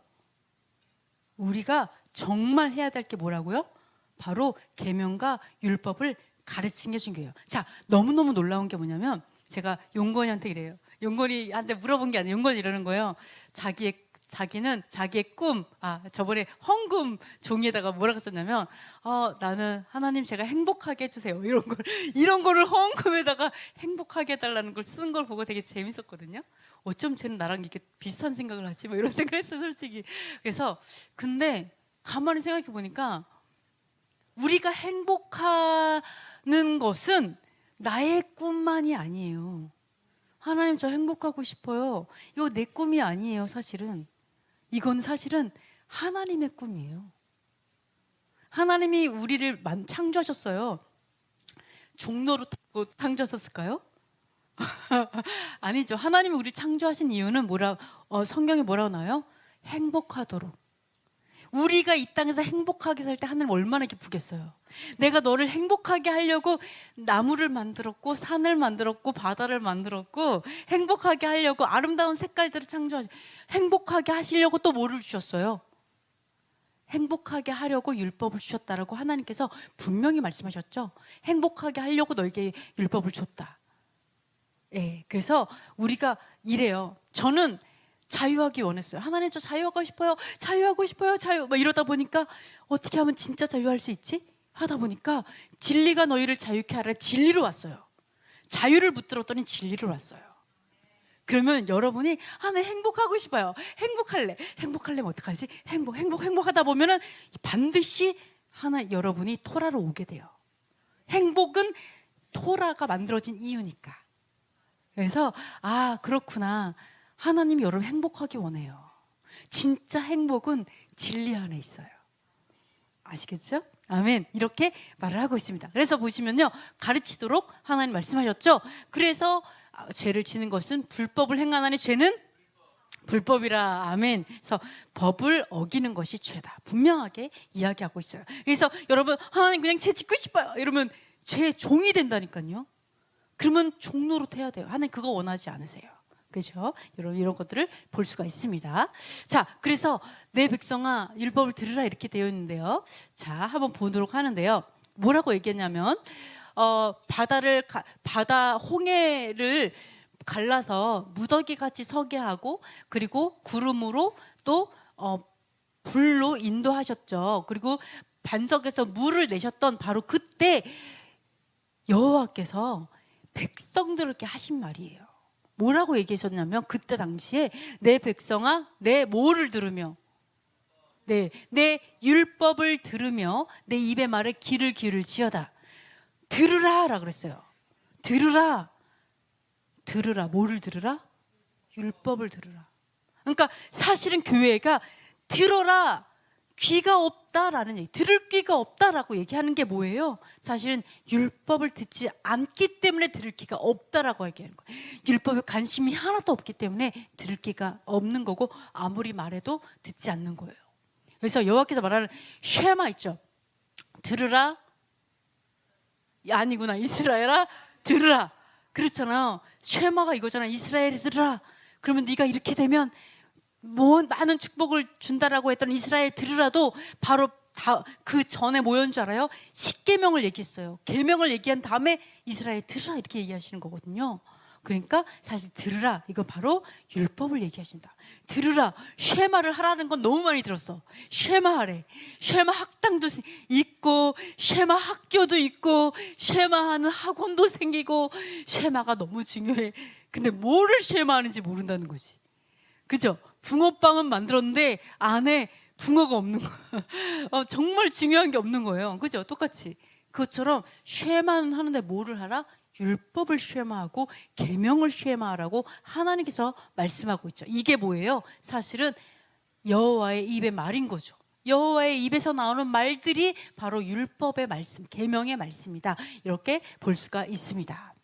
S1: 우리가 정말 해야 될 게 뭐라고요? 바로 계명과 율법을 가르친 게 중요해요. 자, 너무너무 놀라운 게 뭐냐면, 제가 용건이한테 이래요. 용건이한테 물어본 게 아니에요. 용건이 이러는 거예요. 자기는 자기의 꿈, 저번에 헌금 종이에다가 뭐라고 썼냐면, 나는 하나님 제가 행복하게 해주세요. 이런 거를 헌금에다가 행복하게 해달라는 걸 쓴 걸 보고 되게 재밌었거든요. 어쩜 쟤는 나랑 이렇게 비슷한 생각을 하지? 뭐 이런 생각했어요, 솔직히. 그래서 근데 가만히 생각해 보니까 우리가 행복하는 것은 나의 꿈만이 아니에요. 하나님 저 행복하고 싶어요. 이거 내 꿈이 아니에요, 사실은. 이건 사실은 하나님의 꿈이에요. 하나님이 우리를 창조하셨어요. 종로로 창조하셨을까요? 아니죠. 하나님이 우리를 창조하신 이유는 성경에 뭐라고 나와요? 행복하도록. 우리가 이 땅에서 행복하게 살 때 하나님 얼마나 기쁘겠어요. 내가 너를 행복하게 하려고 나무를 만들었고, 산을 만들었고, 바다를 만들었고, 행복하게 하려고 아름다운 색깔들을 창조하시고, 행복하게 하시려고 또 뭐를 주셨어요? 행복하게 하려고 율법을 주셨다라고 하나님께서 분명히 말씀하셨죠. 행복하게 하려고 너에게 율법을 줬다. 예, 그래서 우리가 이래요. 저는 자유하기 원했어요. 하나님 저 자유하고 싶어요. 막 이러다 보니까 어떻게 하면 진짜 자유할 수 있지? 하다 보니까 진리가 너희를 자유케 하라, 진리로 왔어요. 자유를 붙들었더니 진리로 왔어요. 그러면 여러분이 나 행복하고 싶어요. 행복하려면 어떡하지? 행복하다 보면은 반드시 여러분이 토라로 오게 돼요. 행복은 토라가 만들어진 이유니까. 그래서 그렇구나. 하나님이 여러분 행복하기 원해요. 진짜 행복은 진리 안에 있어요. 아시겠죠? 아멘. 이렇게 말을 하고 있습니다. 그래서 보시면요, 가르치도록 하나님 말씀하셨죠. 그래서 죄를 지는 것은 불법을 행하나니 죄는 불법이라. 아멘. 그래서 법을 어기는 것이 죄다, 분명하게 이야기하고 있어요. 그래서 여러분, 하나님 그냥 죄 짓고 싶어요 이러면 죄의 종이 된다니까요. 그러면 종노릇 해야 돼요. 하나님 그거 원하지 않으세요. 그렇죠? 이런 것들을 볼 수가 있습니다. 자, 그래서 내 백성아 율법을 들으라 이렇게 되어 있는데요. 자, 한번 보도록 하는데요. 뭐라고 얘기했냐면, 바다 홍해를 갈라서 무더기 같이 서게 하고, 그리고 구름으로 또 불로 인도하셨죠. 그리고 반석에서 물을 내셨던 바로 그때 여호와께서 백성들에게 하신 말이에요. 뭐라고 얘기하셨냐면, 그때 당시에 내 백성아 내 뭐를 들으며, 내 율법을 들으며 내 입의 말에 귀를 기울지어다. 들으라 라 그랬어요. 들으라. 들으라. 뭐를 들으라? 율법을 들으라. 그러니까 사실은 교회가 들어라, 귀가 없다라는 얘기, 들을 귀가 없다라고 얘기하는 게 뭐예요? 사실은 율법을 듣지 않기 때문에 들을 귀가 없다라고 얘기하는 거예요. 율법에 관심이 하나도 없기 때문에 들을 귀가 없는 거고, 아무리 말해도 듣지 않는 거예요. 그래서 여호와께서 말하는 쉐마 있죠. 들으라, 아니구나, 이스라엘아 들으라. 그렇잖아요. 쉐마가 이거잖아. 이스라엘이 들으라. 그러면 네가 이렇게 되면 뭐 많은 축복을 준다라고 했던 이스라엘 들으라도 바로 그 전에 뭐였는 줄 알아요? 10계명을 얘기했어요. 계명을 얘기한 다음에 이스라엘 들으라 이렇게 얘기하시는 거거든요. 그러니까 사실 들으라, 이거 바로 율법을 얘기하신다. 들으라, 쉐마를 하라는 건 너무 많이 들었어. 쉐마 하래. 쉐마 학당도 있고, 쉐마 학교도 있고, 쉐마하는 학원도 생기고, 쉐마가 너무 중요해. 근데 뭐를 쉐마하는지 모른다는 거지. 그죠? 붕어빵은 만들었는데 안에 붕어가 없는 거야. 정말 중요한 게 없는 거예요. 그죠? 똑같이. 그것처럼 쉐마는 하는데 뭐를 하라? 율법을 쉐마하고 계명을 쉐마하라고 하나님께서 말씀하고 있죠. 이게 뭐예요? 사실은 여호와의 입의 말인 거죠. 여호와의 입에서 나오는 말들이 바로 율법의 말씀, 계명의 말씀이다. 이렇게 볼 수가 있습니다.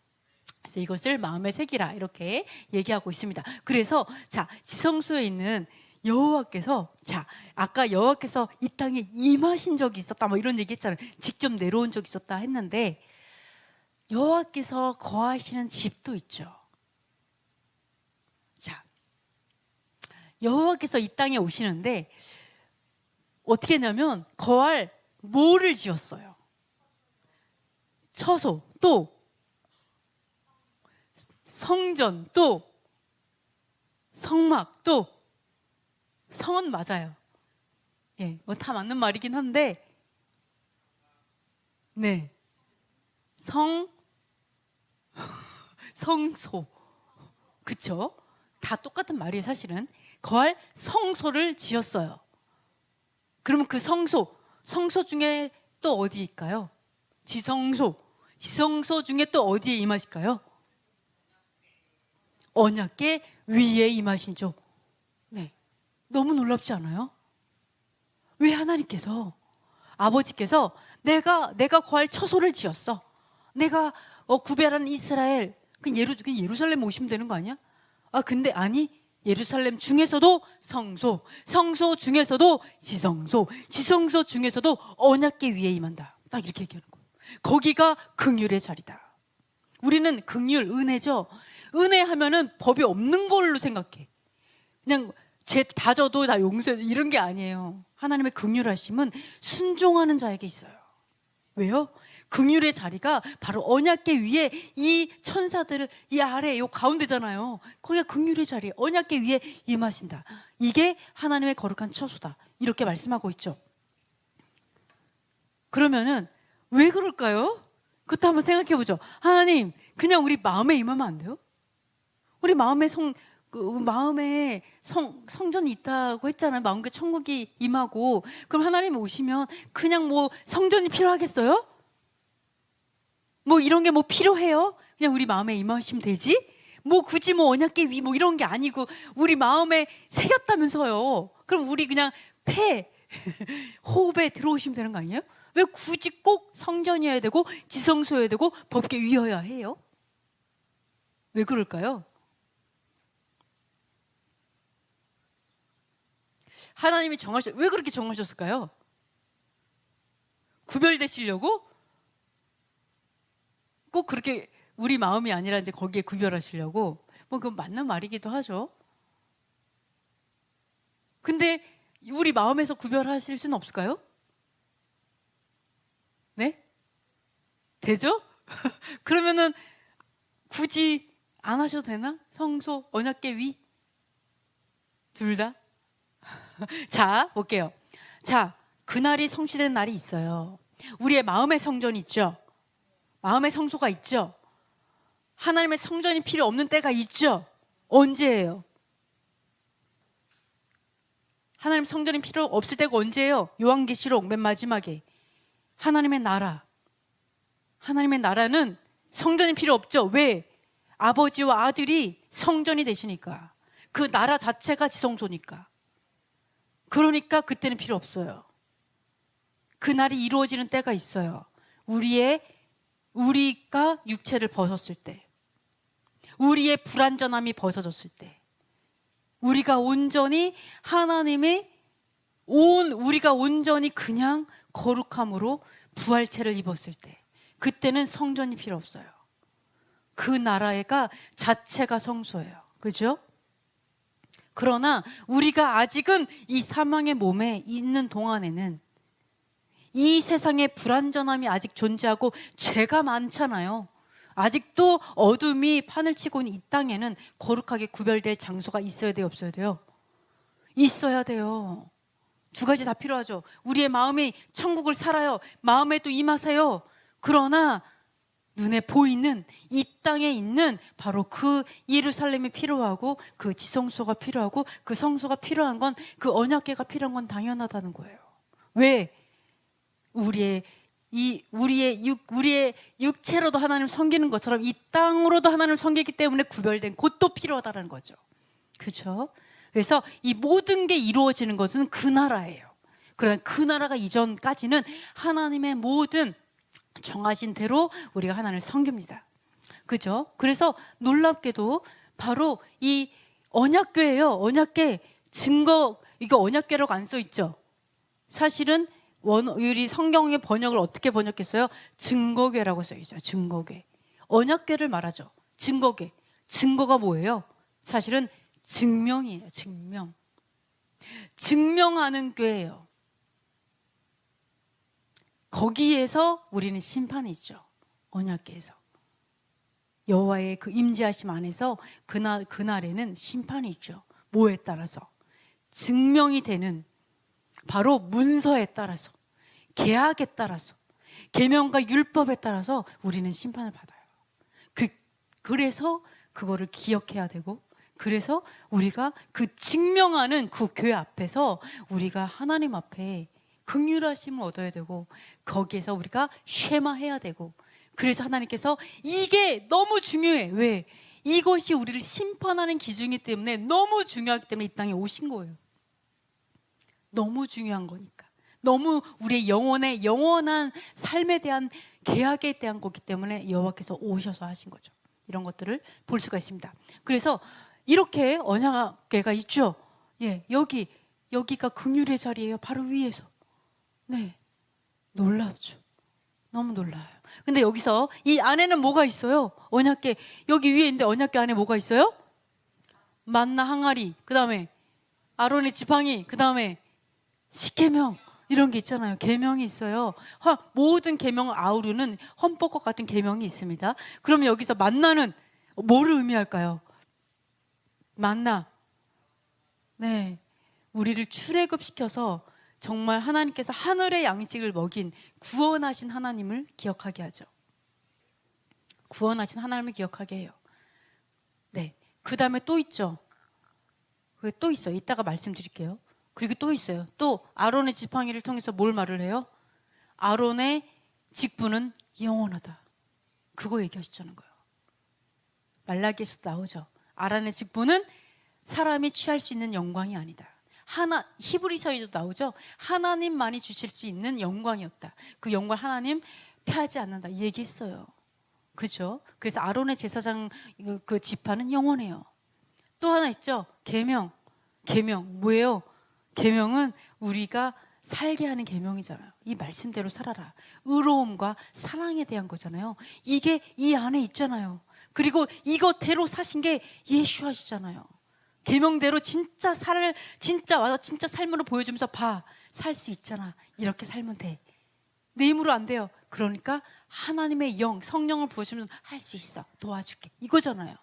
S1: 그래서 이것을 마음에 새기라 이렇게 얘기하고 있습니다. 그래서 자, 지성소에 있는 여호와께서, 자, 아까 여호와께서 이 땅에 임하신 적이 있었다 뭐 이런 얘기 했잖아요. 직접 내려온 적이 있었다 했는데, 여호와께서 거하시는 집도 있죠. 자, 여호와께서 이 땅에 오시는데 어떻게 했냐면 거할 뭐를 지었어요? 처소, 또 성전, 또 성막, 또 성은 맞아요. 예, 뭐 다 맞는 말이긴 한데, 네, 성소, 그쵸? 다 똑같은 말이에요. 사실은 거할 성소를 지었어요. 그러면 그 성소 중에 또 어디일까요? 지성소 중에 또 어디에 임하실까요? 언약궤 위에 임하신죠. 네, 너무 놀랍지 않아요? 왜 하나님께서, 아버지께서 내가 거할 처소를 지었어. 내가 구별한 이스라엘, 그냥 예루살렘 오시면 되는 거 아니야? 근데 아니, 예루살렘 중에서도 성소 중에서도 지성소 중에서도 언약궤 위에 임한다. 딱 이렇게 얘기하는 거예요. 거기가 긍휼의 자리다. 우리는 긍휼, 은혜죠. 은혜 하면은 법이 없는 걸로 생각해. 그냥 죄 다 져도 다 용서해, 이런 게 아니에요. 하나님의 긍휼하심은 순종하는 자에게 있어요. 왜요? 긍휼의 자리가 바로 언약궤 위에, 이 천사들을 이 아래, 요 가운데잖아요. 거기가 긍휼의 자리, 언약궤 위에 임하신다. 이게 하나님의 거룩한 처소다. 이렇게 말씀하고 있죠. 그러면은 왜 그럴까요? 그것도 한번 생각해 보죠. 하나님, 그냥 우리 마음에 임하면 안 돼요? 우리 마음에 성전이 있다고 했잖아요. 마음과 천국이 임하고. 그럼 하나님이 오시면 그냥 뭐 성전이 필요하겠어요? 뭐 이런 게 뭐 필요해요? 그냥 우리 마음에 임하시면 되지? 뭐 굳이 뭐 언약궤 위 뭐 이런 게 아니고 우리 마음에 새겼다면서요. 그럼 우리 그냥 호흡에 들어오시면 되는 거 아니에요? 왜 굳이 꼭 성전이어야 되고 지성소여야 되고 법궤 위여야 해요? 왜 그럴까요? 하나님이 왜 그렇게 정하셨을까요? 구별되시려고? 꼭 그렇게 우리 마음이 아니라 이제 거기에 구별하시려고? 뭐 그건 맞는 말이기도 하죠. 근데 우리 마음에서 구별하실 수는 없을까요? 네? 되죠? 그러면은 굳이 안 하셔도 되나? 성소, 언약궤 위? 둘 다? 자, 볼게요. 자, 그날이 성취된 날이 있어요. 우리의 마음의 성전이 있죠. 마음의 성소가 있죠. 하나님의 성전이 필요 없는 때가 있죠. 언제예요? 하나님 성전이 필요 없을 때가 언제예요? 요한계시록 맨 마지막에 하나님의 나라. 하나님의 나라는 성전이 필요 없죠. 왜? 아버지와 아들이 성전이 되시니까, 그 나라 자체가 지성소니까. 그러니까 그때는 필요 없어요. 그날이 이루어지는 때가 있어요. 우리가 육체를 벗었을 때, 우리의 불완전함이 벗어졌을 때, 우리가 온전히 우리가 온전히 그냥 거룩함으로 부활체를 입었을 때, 그때는 성전이 필요 없어요. 그 나라가 자체가 성소예요. 그죠? 그러나 우리가 아직은 이 사망의 몸에 있는 동안에는 이 세상의 불완전함이 아직 존재하고 죄가 많잖아요. 아직도 어둠이 판을 치고 있는 이 땅에는 거룩하게 구별될 장소가 있어야 돼요, 없어야 돼요? 있어야 돼요. 두 가지 다 필요하죠. 우리의 마음이 천국을 살아요. 마음에 또 임하세요. 그러나 눈에 보이는 이 땅에 있는 바로 그 예루살렘이 필요하고, 그 지성소가 필요하고, 그 성소가 필요한 건, 그 언약궤가 필요한 건 당연하다는 거예요. 왜? 우리의 육체로도 하나님을 섬기는 것처럼 이 땅으로도 하나님을 섬기기 때문에 구별된 곳도 필요하다는 거죠. 그렇죠? 그래서 이 모든 게 이루어지는 것은 그 나라예요. 그러나 그 나라가 이전까지는 하나님의 모든 정하신 대로 우리가 하나님을 섬깁니다. 그죠? 그래서 놀랍게도 바로 이 언약궤예요. 언약궤 증거, 이거 언약궤라고 안 써 있죠. 사실은 우리 성경의 번역을 어떻게 번역했어요? 증거궤라고 써 있어요. 증거궤. 언약궤를 말하죠. 증거궤. 증거가 뭐예요? 사실은 증명이에요. 증명. 증명하는 궤예요. 거기에서 우리는 심판이 있죠. 언약궤에서. 여호와의 그 임재하심 안에서 그날에는 심판이 있죠. 뭐에 따라서? 증명이 되는 바로 문서에 따라서, 계약에 따라서, 계명과 율법에 따라서 우리는 심판을 받아요. 그래서 그거를 기억해야 되고, 그래서 우리가 그 증명하는 그 교회 앞에서 우리가 하나님 앞에 긍휼하심을 얻어야 되고, 거기에서 우리가 쉐마해야 되고, 그래서 하나님께서 이게 너무 중요해. 왜? 이것이 우리를 심판하는 기준이기 때문에, 너무 중요하기 때문에 이 땅에 오신 거예요. 너무 중요한 거니까. 너무 우리의 영원한 삶에 대한 계약에 대한 거기 때문에 여호와께서 오셔서 하신 거죠. 이런 것들을 볼 수가 있습니다. 그래서 이렇게 언약궤가 있죠. 예, 여기가 긍휼의 자리예요. 바로 위에서. 네, 놀랍죠. 너무 놀라요. 근데 여기서 이 안에는 뭐가 있어요? 언약궤 여기 위에 있는데 언약궤 안에 뭐가 있어요? 만나 항아리, 그 다음에 아론의 지팡이, 그 다음에 십계명, 이런 게 있잖아요. 계명이 있어요. 모든 계명을 아우르는 헌법과 같은 계명이 있습니다. 그러면 여기서 만나는 뭐를 의미할까요? 만나, 네, 우리를 출애굽시켜서 정말 하나님께서 하늘의 양식을 먹인 구원하신 하나님을 기억하게 하죠. 구원하신 하나님을 기억하게 해요. 네, 그 다음에 또 있죠. 또 있어요. 이따가 말씀드릴게요. 그리고 또 있어요. 또 아론의 지팡이를 통해서 뭘 말을 해요? 아론의 직분은 영원하다. 그거 얘기하시자는 거예요. 말라기에서 나오죠. 아론의 직분은 사람이 취할 수 있는 영광이 아니다. 히브리서에도 나오죠. 하나님만이 주실 수 있는 영광이었다. 그 영광 하나님 패하지 않는다. 이 얘기했어요. 그렇죠? 그래서 아론의 제사장 그 지파는 영원해요. 또 하나 있죠. 계명. 뭐예요? 계명은 우리가 살게 하는 계명이잖아요. 이 말씀대로 살아라. 의로움과 사랑에 대한 거잖아요. 이게 이 안에 있잖아요. 그리고 이거대로 사신 게 예수하시잖아요. 계명대로 진짜 와서 진짜 삶으로 보여주면서 살 수 있잖아. 이렇게 살면 돼. 내 힘으로 안 돼요. 그러니까 하나님의 성령을 부어주면 할 수 있어. 도와줄게. 이거잖아요.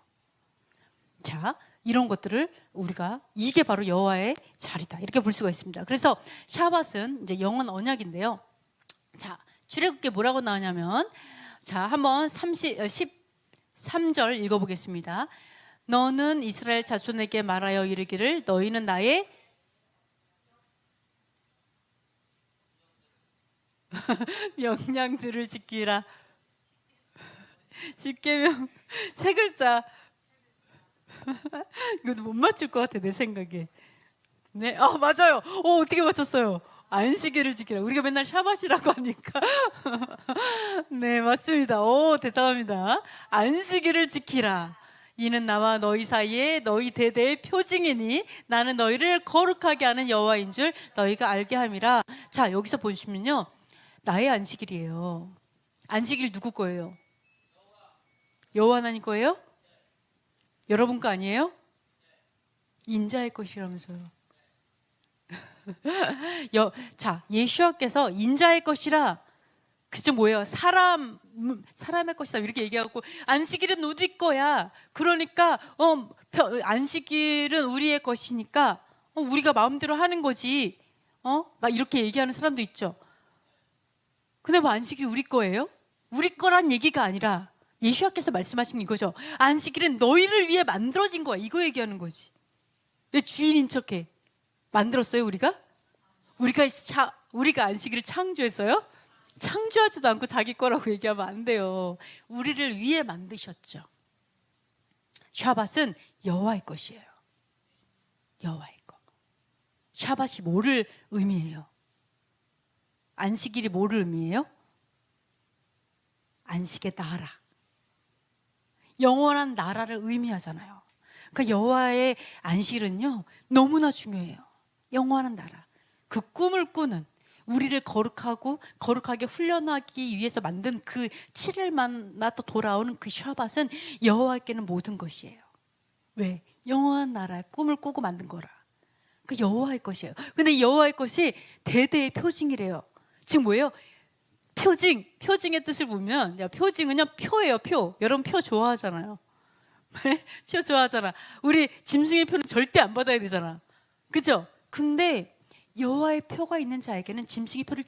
S1: 자, 이런 것들을 우리가 이게 바로 여호와의 자리다. 이렇게 볼 수가 있습니다. 그래서 샤밧은 이제 영원 언약인데요. 자, 출애굽기에 뭐라고 나오냐면, 자, 한번 13절 읽어보겠습니다. 너는 이스라엘 자손에게 말하여 이르기를 너희는 나의 명령들을 지키라. 십계명 세 글자. 이것도 못 맞출 것 같아, 내 생각에. 네, 맞아요. 어떻게 맞췄어요? 안식일을 지키라. 우리가 맨날 샤밧이라고 하니까. 네, 맞습니다. 대단합니다. 안식일을 지키라. 이는 나와 너희 사이에 너희 대대의 표징이니 나는 너희를 거룩하게 하는 여호와인 줄 너희가 알게 함이라. 자, 여기서 보시면요, 나의 안식일이에요. 안식일 누구 거예요? 여호와 하나님 거예요? 여러분 거 아니에요? 인자의 것이라면서요. 자, 예수와께서 인자의 것이라, 그죠? 뭐예요? 사람의 것이다 이렇게 얘기하고, 안식일은 우리 거야. 그러니까 안식일은 우리의 것이니까 우리가 마음대로 하는 거지. 막 이렇게 얘기하는 사람도 있죠. 근데 뭐 안식일이 우리 거예요? 우리 거란 얘기가 아니라 예수와께서 말씀하신 이거죠. 안식일은 너희를 위해 만들어진 거야. 이거 얘기하는 거지. 왜 주인인 척해? 만들었어요, 우리가? 우리가 안식일을 창조했어요? 창조하지도 않고 자기 거라고 얘기하면 안 돼요. 우리를 위해 만드셨죠. 샤밧은 여호와의 것이에요. 여호와의 것. 샤밧이 뭐를 의미해요? 안식일이 뭐를 의미해요? 안식의 나라. 영원한 나라를 의미하잖아요. 그러니까 여호와의 안식일은요, 너무나 중요해요. 영원한 나라. 그 꿈을 꾸는, 우리를 거룩하게 훈련하기 위해서 만든 그 7일마다 또 돌아오는 그 샤밧은 여호와께는 모든 것이에요. 왜? 영원한 나라의 꿈을 꾸고 만든 거라. 그 여호와의 것이에요. 근데 여호와의 것이 대대의 표징이래요. 지금 뭐예요? 표징의 뜻을 보면, 표징은요, 표예요, 표. 여러분 표 좋아하잖아요. 표 좋아하잖아. 우리 짐승의 표는 절대 안 받아야 되잖아. 그죠? 근데 여호와의 표가 있는 자에게는 짐승의 표를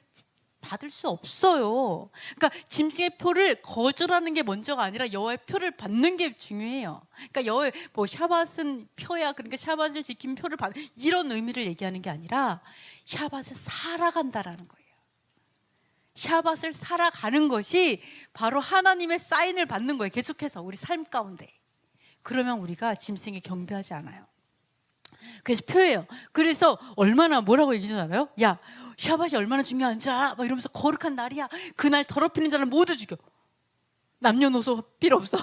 S1: 받을 수 없어요. 그러니까 짐승의 표를 거절하는 게 먼저가 아니라 여호와의 표를 받는 게 중요해요. 그러니까 여호와의 샤밧은 표야, 그러니까 샤밧을 지킨 표를 받는, 이런 의미를 얘기하는 게 아니라 샤밧을 살아간다라는 거예요. 샤밧을 살아가는 것이 바로 하나님의 사인을 받는 거예요. 계속해서 우리 삶 가운데. 그러면 우리가 짐승에 경배하지 않아요. 그래서 표예요. 그래서 얼마나 뭐라고 얘기하잖아요. 야, 샤밧이 얼마나 중요한지 알아? 막 이러면서 거룩한 날이야. 그날 더럽히는 자를 모두 죽여. 남녀노소 필요 없어.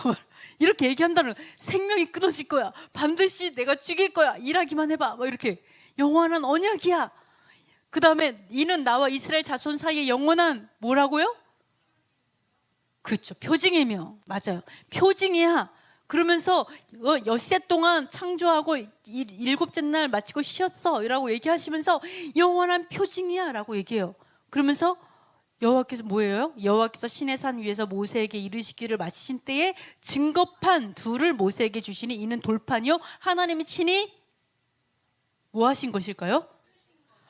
S1: 이렇게 얘기한다는, 생명이 끊어질 거야. 반드시 내가 죽일 거야. 일하기만 해봐. 막 이렇게. 영원한 언약이야. 그 다음에 이는 나와 이스라엘 자손 사이에 영원한 뭐라고요? 그렇죠. 표징이며. 맞아요. 표징이야. 그러면서 엿새 동안 창조하고 일곱째 날 마치고 쉬었어 라고 얘기하시면서 영원한 표징이야 라고 얘기해요. 그러면서 여호와께서 뭐예요? 여호와께서 시내 산 위에서 모세에게 이르시기를 마치신 때에 증거판 둘을 모세에게 주시니 이는 돌판이요 하나님이 친히 뭐 하신 것일까요?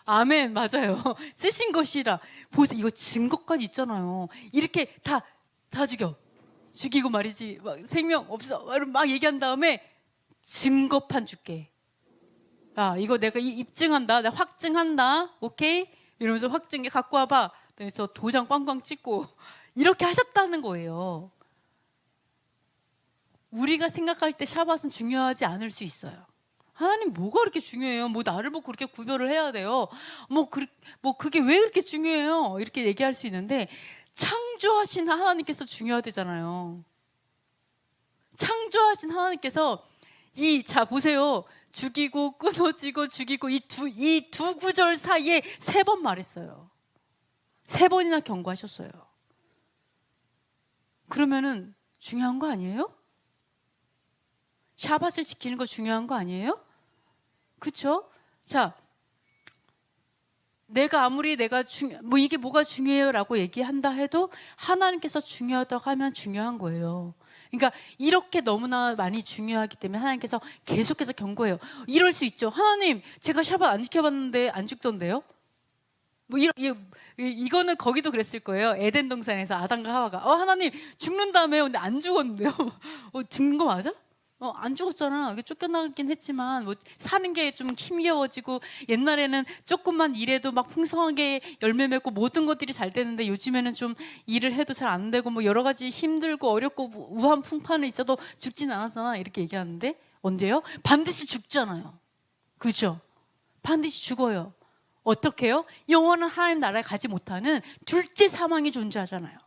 S1: 아멘. 맞아요. 쓰신 것이라. 보세요. 이거 증거까지 있잖아요. 이렇게 다 죽이고 말이지, 막 생명 없어 막 얘기한 다음에 증거판 줄게. 야, 이거 내가 입증한다, 내가 확증한다, 오케이? 이러면서 확증기 갖고 와봐. 그래서 도장 꽝꽝 찍고 이렇게 하셨다는 거예요. 우리가 생각할 때 샤밧은 중요하지 않을 수 있어요. 하나님 뭐가 그렇게 중요해요? 뭐 나를 보고 그렇게 구별을 해야 돼요? 뭐 그게 왜 그렇게 중요해요? 이렇게 얘기할 수 있는데, 창조하신 하나님께서 중요하대잖아요. 창조하신 하나님께서 자 보세요. 죽이고 끊어지고 죽이고 이 두 구절 사이에 3번 말했어요. 3번이나 경고하셨어요. 그러면은 중요한 거 아니에요? 샤밧을 지키는 거 중요한 거 아니에요? 그렇죠? 자, 내가 아무리 이게 뭐가 중요해요라고 얘기한다 해도 하나님께서 중요하다고 하면 중요한 거예요. 그러니까 이렇게 너무나 많이 중요하기 때문에 하나님께서 계속해서 경고해요. 이럴 수 있죠. 하나님, 제가 샤밧 안 지켜봤는데 안 죽던데요? 뭐 이거는 거기도 그랬을 거예요. 에덴 동산에서 아담과 하와가 하나님 죽는다며 근데 안 죽었는데요. 죽는 거 맞아? 안 죽었잖아. 쫓겨나긴 했지만 뭐 사는 게 좀 힘겨워지고, 옛날에는 조금만 일해도 막 풍성하게 열매 맺고 모든 것들이 잘 되는데 요즘에는 좀 일을 해도 잘 안 되고 뭐 여러 가지 힘들고 어렵고 우한 풍파는 있어도 죽진 않았잖아. 이렇게 얘기하는데 언제요? 반드시 죽잖아요. 그죠? 반드시 죽어요. 어떻게 해요? 영원한 하나님 나라에 가지 못하는 둘째 사망이 존재하잖아요.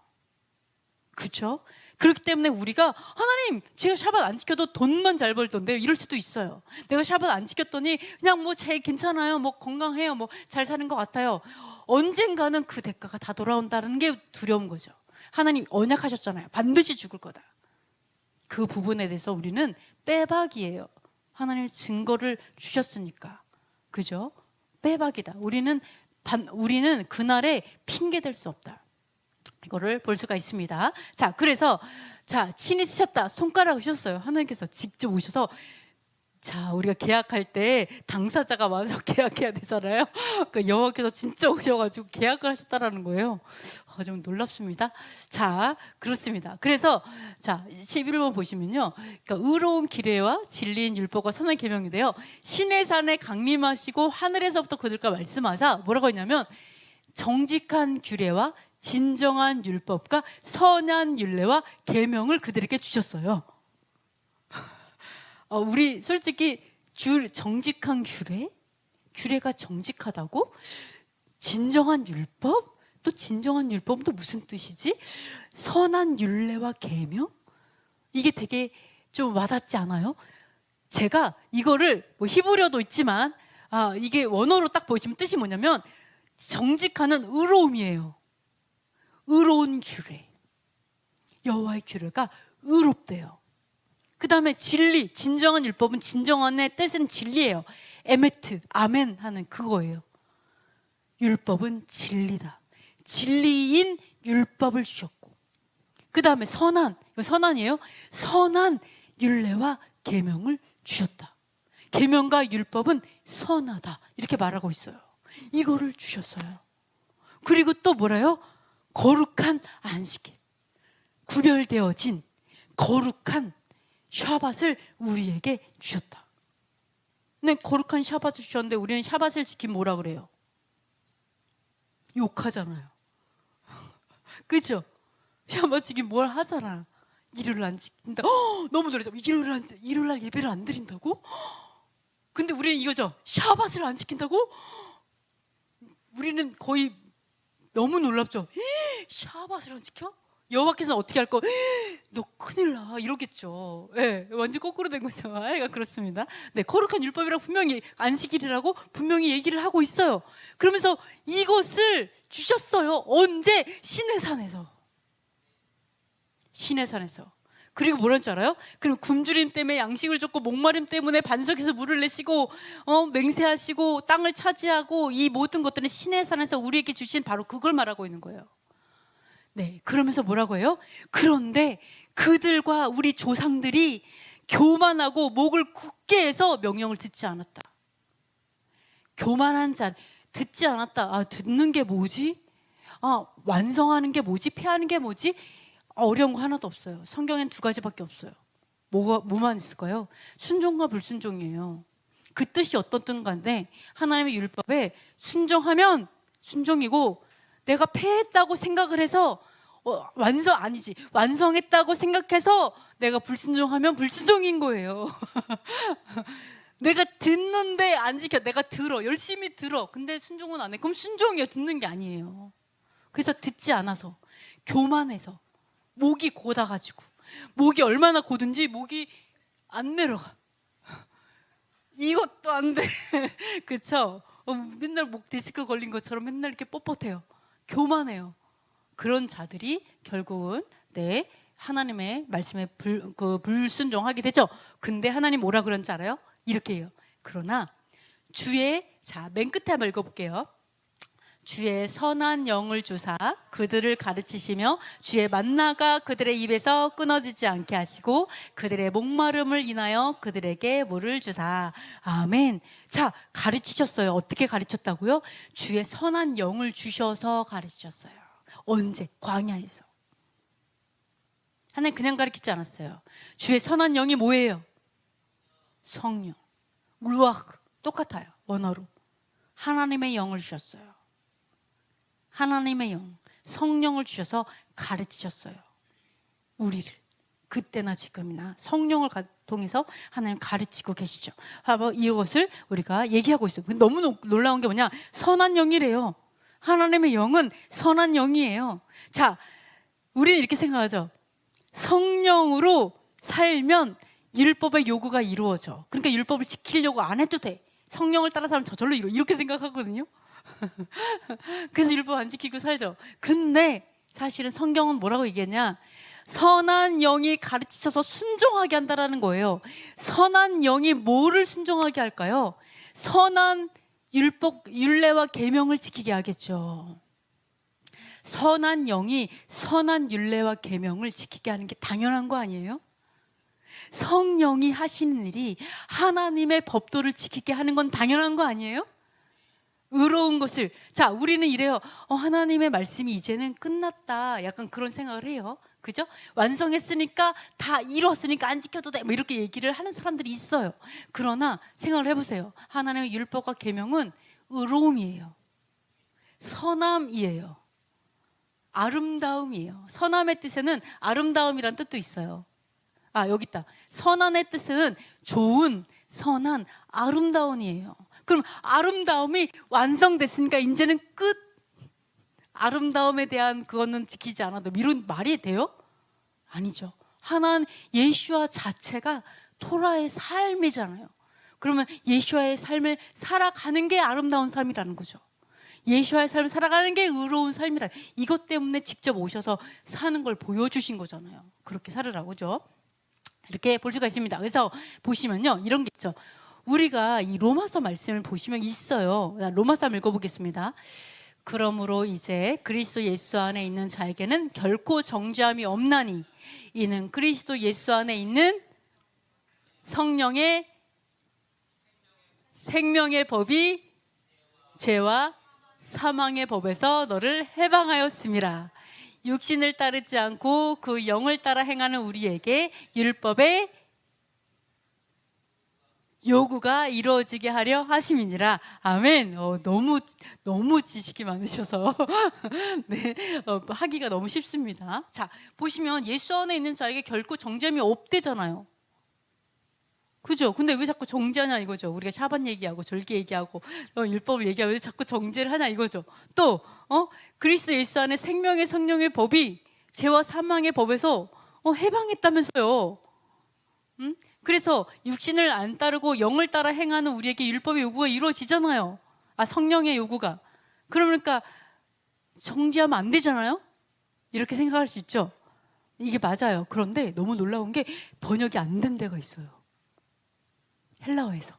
S1: 그렇죠? 그렇기 때문에 우리가 하나님, 제가 샤bat 안 지켜도 돈만 잘 벌던데요, 이럴 수도 있어요. 내가 샤bat 안 지켰더니 그냥 뭐 제일 괜찮아요, 뭐 건강해요, 뭐 잘 사는 것 같아요. 언젠가는 그 대가가 다 돌아온다는 게 두려운 거죠. 하나님 언약하셨잖아요. 반드시 죽을 거다. 그 부분에 대해서 우리는 빼박이에요. 하나님의 증거를 주셨으니까. 그죠? 빼박이다. 우리는 그날에 핑계 댈 수 없다. 이거를 볼 수가 있습니다. 자, 그래서 친히 쓰셨다. 손가락 으셨어요. 하나님께서 직접 오셔서, 자, 우리가 계약할 때 당사자가 와서 계약해야 되잖아요. 그러니까 여호와께서 진짜 오셔가지고 계약을 하셨다라는 거예요. 좀 놀랍습니다. 자, 그렇습니다. 그래서 11번 보시면요, 그러니까 의로운 기례와 진리인 율법과 선한 계명인데요, 신의 산에 강림하시고 하늘에서부터 그들과 말씀하사 뭐라고 했냐면, 정직한 규례와 진정한 율법과 선한 율례와 계명을 그들에게 주셨어요. 우리 솔직히 정직한 규례가 정직하다고? 진정한 율법? 또 진정한 율법은 또 무슨 뜻이지? 선한 율례와 계명? 이게 되게 좀 와닿지 않아요? 제가 이거를 뭐 히브리어도 있지만 이게 원어로 딱 보시면 뜻이 뭐냐면, 정직하는 의로움이에요. 의로운 규례. 여호와의 규례가 의롭대요. 그 다음에 진리, 진정한 율법은, 진정한의 뜻은 진리예요. 에메트, 아멘 하는 그거예요. 율법은 진리다. 진리인 율법을 주셨고, 그 다음에 선한이에요. 선한 율례와 계명을 주셨다. 계명과 율법은 선하다, 이렇게 말하고 있어요. 이거를 주셨어요. 그리고 또 뭐래요? 거룩한 안식일, 구별되어진 거룩한 샤밧을 우리에게 주셨다. 근데 거룩한 샤밧을 주셨는데 우리는 샤밧을 지키면 뭐라 그래요? 욕하잖아요. 그죠? 샤밧 지키면 뭘 하잖아. 일요일 안 지킨다. 너무 놀라죠. 일요일 날 예배를 안 드린다고? 근데 우리는 이거죠. 샤밧을 안 지킨다고? 우리는 거의 너무 놀랍죠. 샤밧을 안 지켜? 여호와께서는 어떻게 할 거? 너 큰일 나, 이러겠죠. 네, 완전 거꾸로 된 거죠. 그렇습니다. 네, 거룩한 율법이라고 분명히, 안식일이라고 분명히 얘기를 하고 있어요. 그러면서 이것을 주셨어요. 언제? 신의 산에서. 그리고 뭐라는 줄 알아요? 그럼 굶주림 때문에 양식을 줬고, 목마름 때문에 반석에서 물을 내시고, 맹세하시고, 땅을 차지하고, 이 모든 것들은 신의 산에서 우리에게 주신 바로 그걸 말하고 있는 거예요. 네, 그러면서 뭐라고 해요? 그런데 그들과 우리 조상들이 교만하고 목을 굳게 해서 명령을 듣지 않았다. 교만한 자, 듣지 않았다. 듣는 게 뭐지? 완성하는 게 뭐지? 폐하는 게 뭐지? 어려운 거 하나도 없어요. 성경엔 2가지밖에 없어요. 뭐만 있을까요? 순종과 불순종이에요. 그 뜻이 어떤 뜻인가인데, 하나님의 율법에 순종하면 순종이고, 내가 폐했다고 생각을 해서 완성했다고 생각해서 내가 불순종하면 불순종인 거예요. 내가 듣는데 안 지켜. 내가 열심히 들어. 근데 순종은 안 해. 그럼 순종이에요. 듣는 게 아니에요. 그래서 듣지 않아서, 교만해서, 목이 고다가지고, 목이 얼마나 고든지 목이 안 내려가. 이것도 안 돼. 그쵸? 맨날 목 디스크 걸린 것처럼 맨날 이렇게 뻣뻣해요. 교만해요. 그런 자들이 결국은 하나님의 말씀에 불순종하게 되죠. 근데 하나님 뭐라 그런지 알아요? 이렇게 해요. 그러나 맨 끝에 한번 읽어볼게요. 주의 선한 영을 주사 그들을 가르치시며 주의 만나가 그들의 입에서 끊어지지 않게 하시고 그들의 목마름을 인하여 그들에게 물을 주사. 아멘. 가르치셨어요. 어떻게 가르쳤다고요? 주의 선한 영을 주셔서 가르치셨어요. 언제? 광야에서. 하나님 그냥 가르치지 않았어요. 주의 선한 영이 뭐예요? 성령, 루아흐 똑같아요. 원어로 하나님의 영을 주셨어요. 하나님의 영, 성령을 주셔서 가르치셨어요. 우리를 그때나 지금이나 성령을 통해서 하나님 가르치고 계시죠. 이것을 우리가 얘기하고 있어요. 너무 놀라운 게 뭐냐? 선한 영이래요. 하나님의 영은 선한 영이에요. 자, 우리는 이렇게 생각하죠. 성령으로 살면 율법의 요구가 이루어져. 그러니까 율법을 지키려고 안 해도 돼. 성령을 따라 살면 저절로 이루어. 이렇게 생각하거든요. 그래서 율법 안 지키고 살죠. 근데 사실은 성경은 뭐라고 얘기했냐? 선한 영이 가르치셔서 순종하게 한다라는 거예요. 선한 영이 뭐를 순종하게 할까요? 선한 율법, 율례와 계명을 지키게 하겠죠. 선한 영이 선한 율례와 계명을 지키게 하는 게 당연한 거 아니에요? 성령이 하시는 일이 하나님의 법도를 지키게 하는 건 당연한 거 아니에요? 의로운 것을. 자, 우리는 이래요. 하나님의 말씀이 이제는 끝났다. 약간 그런 생각을 해요. 그죠? 완성했으니까 다 이뤘으니까 안 지켜도 돼. 뭐 이렇게 얘기를 하는 사람들이 있어요. 그러나 생각을 해보세요. 하나님의 율법과 계명은 의로움이에요. 선함이에요. 아름다움이에요. 선함의 뜻에는 아름다움이란 뜻도 있어요. 여기 있다. 선함의 뜻은 좋은, 선한, 아름다움이에요. 그럼 아름다움이 완성됐으니까 이제는 끝. 아름다움에 대한 그거는 지키지 않아도 이런 말이 돼요? 아니죠. 하나님 예수와 자체가 토라의 삶이잖아요. 그러면 예수와의 삶을 살아가는 게 아름다운 삶이라는 거죠. 예수와의 삶을 살아가는 게 의로운 삶이라. 이것 때문에 직접 오셔서 사는 걸 보여주신 거잖아요. 그렇게 살으라고, 그죠? 이렇게 볼 수가 있습니다. 그래서 보시면요, 이런 게 있죠. 우리가 이 로마서 말씀을 보시면 있어요. 로마서 한번 읽어보겠습니다. 그러므로 이제 그리스도 예수 안에 있는 자에게는 결코 정죄함이 없나니 이는 그리스도 예수 안에 있는 성령의 생명의 법이 죄와 사망의 법에서 너를 해방하였음이라. 육신을 따르지 않고 그 영을 따라 행하는 우리에게 율법의 요구가 이루어지게 하려 하심이니라. 아멘. 너무 지식이 많으셔서 네, 하기가 너무 쉽습니다. 자, 보시면 예수 안에 있는 자에게 결코 정죄함이 없대잖아요. 그죠? 근데 왜 자꾸 정죄하냐 이거죠. 우리가 샤반 얘기하고 절기 얘기하고 율법을 얘기하고 왜 자꾸 정죄를 하냐 이거죠. 또 그리스도 예수 안에 생명의 성령의 법이 죄와 사망의 법에서 해방했다면서요. 그래서 육신을 안 따르고 영을 따라 행하는 우리에게 율법의 요구가 이루어지잖아요. 성령의 요구가. 그러니까 정죄하면 안 되잖아요. 이렇게 생각할 수 있죠. 이게 맞아요. 그런데 너무 놀라운 게 번역이 안 된 데가 있어요. 헬라어에서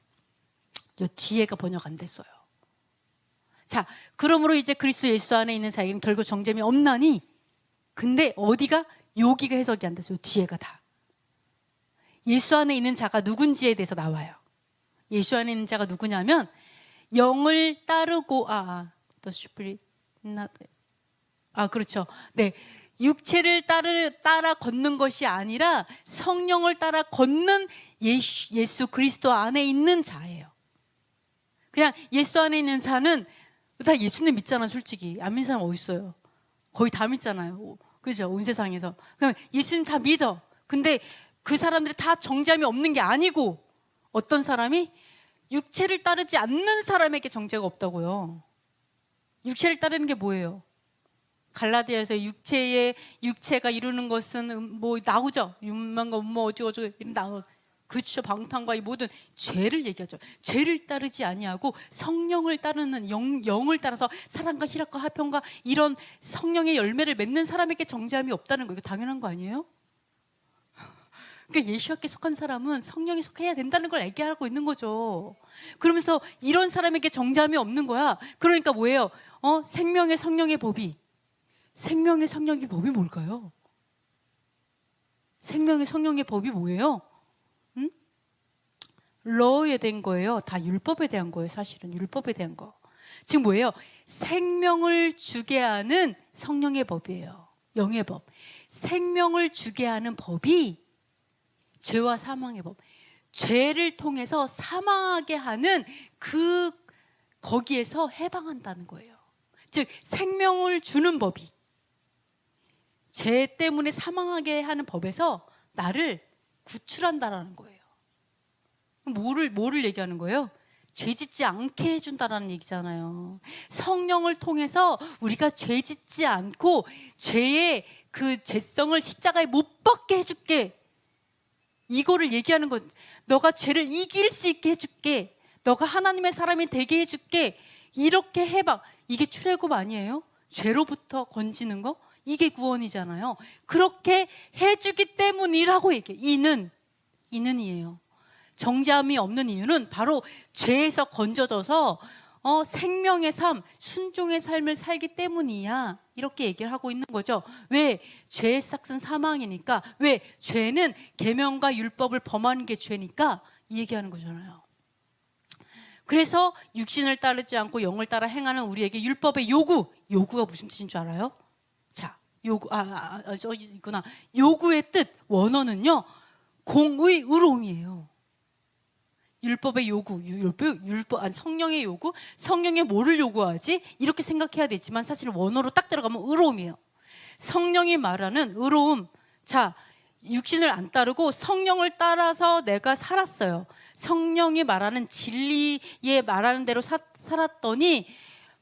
S1: 이 뒤에가 번역 안 됐어요. 자, 그러므로 이제 그리스도 예수 안에 있는 자에게는 결국 정죄함이 없나니. 근데 어디가? 여기가 해석이 안 됐어요. 뒤에가 다. 예수 안에 있는 자가 누군지에 대해서 나와요. 예수 안에 있는 자가 누구냐면 영을 따르고 그렇죠. 네, 육체를 따라 걷는 것이 아니라 성령을 따라 걷는 예수 그리스도 안에 있는 자예요. 그냥 예수 안에 있는 자는 다 예수님 믿잖아. 솔직히 안 믿는 사람 어디 있어요? 거의 다 믿잖아요. 그죠? 온 세상에서. 그럼 예수님 다 믿어. 근데 그 사람들이 다 정죄함이 없는 게 아니고 어떤 사람이 육체를 따르지 않는 사람에게 정죄가 없다고요. 육체를 따르는 게 뭐예요? 갈라디아에서 육체가 이루는 것은 뭐 나오죠. 육만과 어쩌고저쩌고 이런 나오. 그렇죠. 방탕과 이 모든 죄를 얘기하죠. 죄를 따르지 아니하고 성령을 따르는 영을 따라서 사랑과 희락과 화평과 이런 성령의 열매를 맺는 사람에게 정죄함이 없다는 거. 이거 당연한 거 아니에요? 그러니까 예수께 속한 사람은 성령에 속해야 된다는 걸 얘기하고 있는 거죠. 그러면서 이런 사람에게 정죄함이 없는 거야. 그러니까 뭐예요? 생명의 성령의 법이. 생명의 성령의 법이 뭘까요? 생명의 성령의 법이 뭐예요? 러에 대한 거예요. 다 율법에 대한 거예요. 사실은 율법에 대한 거. 지금 뭐예요? 생명을 주게 하는 성령의 법이에요. 영의 법. 생명을 주게 하는 법이 죄와 사망의 법. 죄를 통해서 사망하게 하는 거기에서 해방한다는 거예요. 즉 생명을 주는 법이, 죄 때문에 사망하게 하는 법에서 나를 구출한다라는 거예요. 뭐를 얘기하는 거예요? 죄 짓지 않게 해준다라는 얘기잖아요. 성령을 통해서 우리가 죄 짓지 않고 죄의 그 죄성을 십자가에 못 박게 해줄게, 이거를 얘기하는 것. 너가 죄를 이길 수 있게 해줄게, 너가 하나님의 사람이 되게 해줄게, 이렇게 해봐. 이게 출애굽 아니에요? 죄로부터 건지는 거? 이게 구원이잖아요. 그렇게 해주기 때문이라고 얘기해요. 이는이에요. 정죄함이 없는 이유는 바로 죄에서 건져져서 생명의 삶, 순종의 삶을 살기 때문이야, 이렇게 얘기를 하고 있는 거죠. 왜? 죄의 삭은 사망이니까. 왜? 죄는 계명과 율법을 범하는 게 죄니까, 이 얘기하는 거잖아요. 그래서 육신을 따르지 않고 영을 따라 행하는 우리에게 율법의 요구가 무슨 뜻인 줄 알아요? 자, 저기 있구나. 요구의 뜻, 원어는요, 공의 의로움이에요. 율법의 요구, 성령의 요구, 성령의 뭐를 요구하지? 이렇게 생각해야 되지만 사실 원어로 딱 들어가면 의로움이에요. 성령이 말하는 의로움. 자, 육신을 안 따르고 성령을 따라서 내가 살았어요. 성령이 말하는 진리에 말하는 대로 살았더니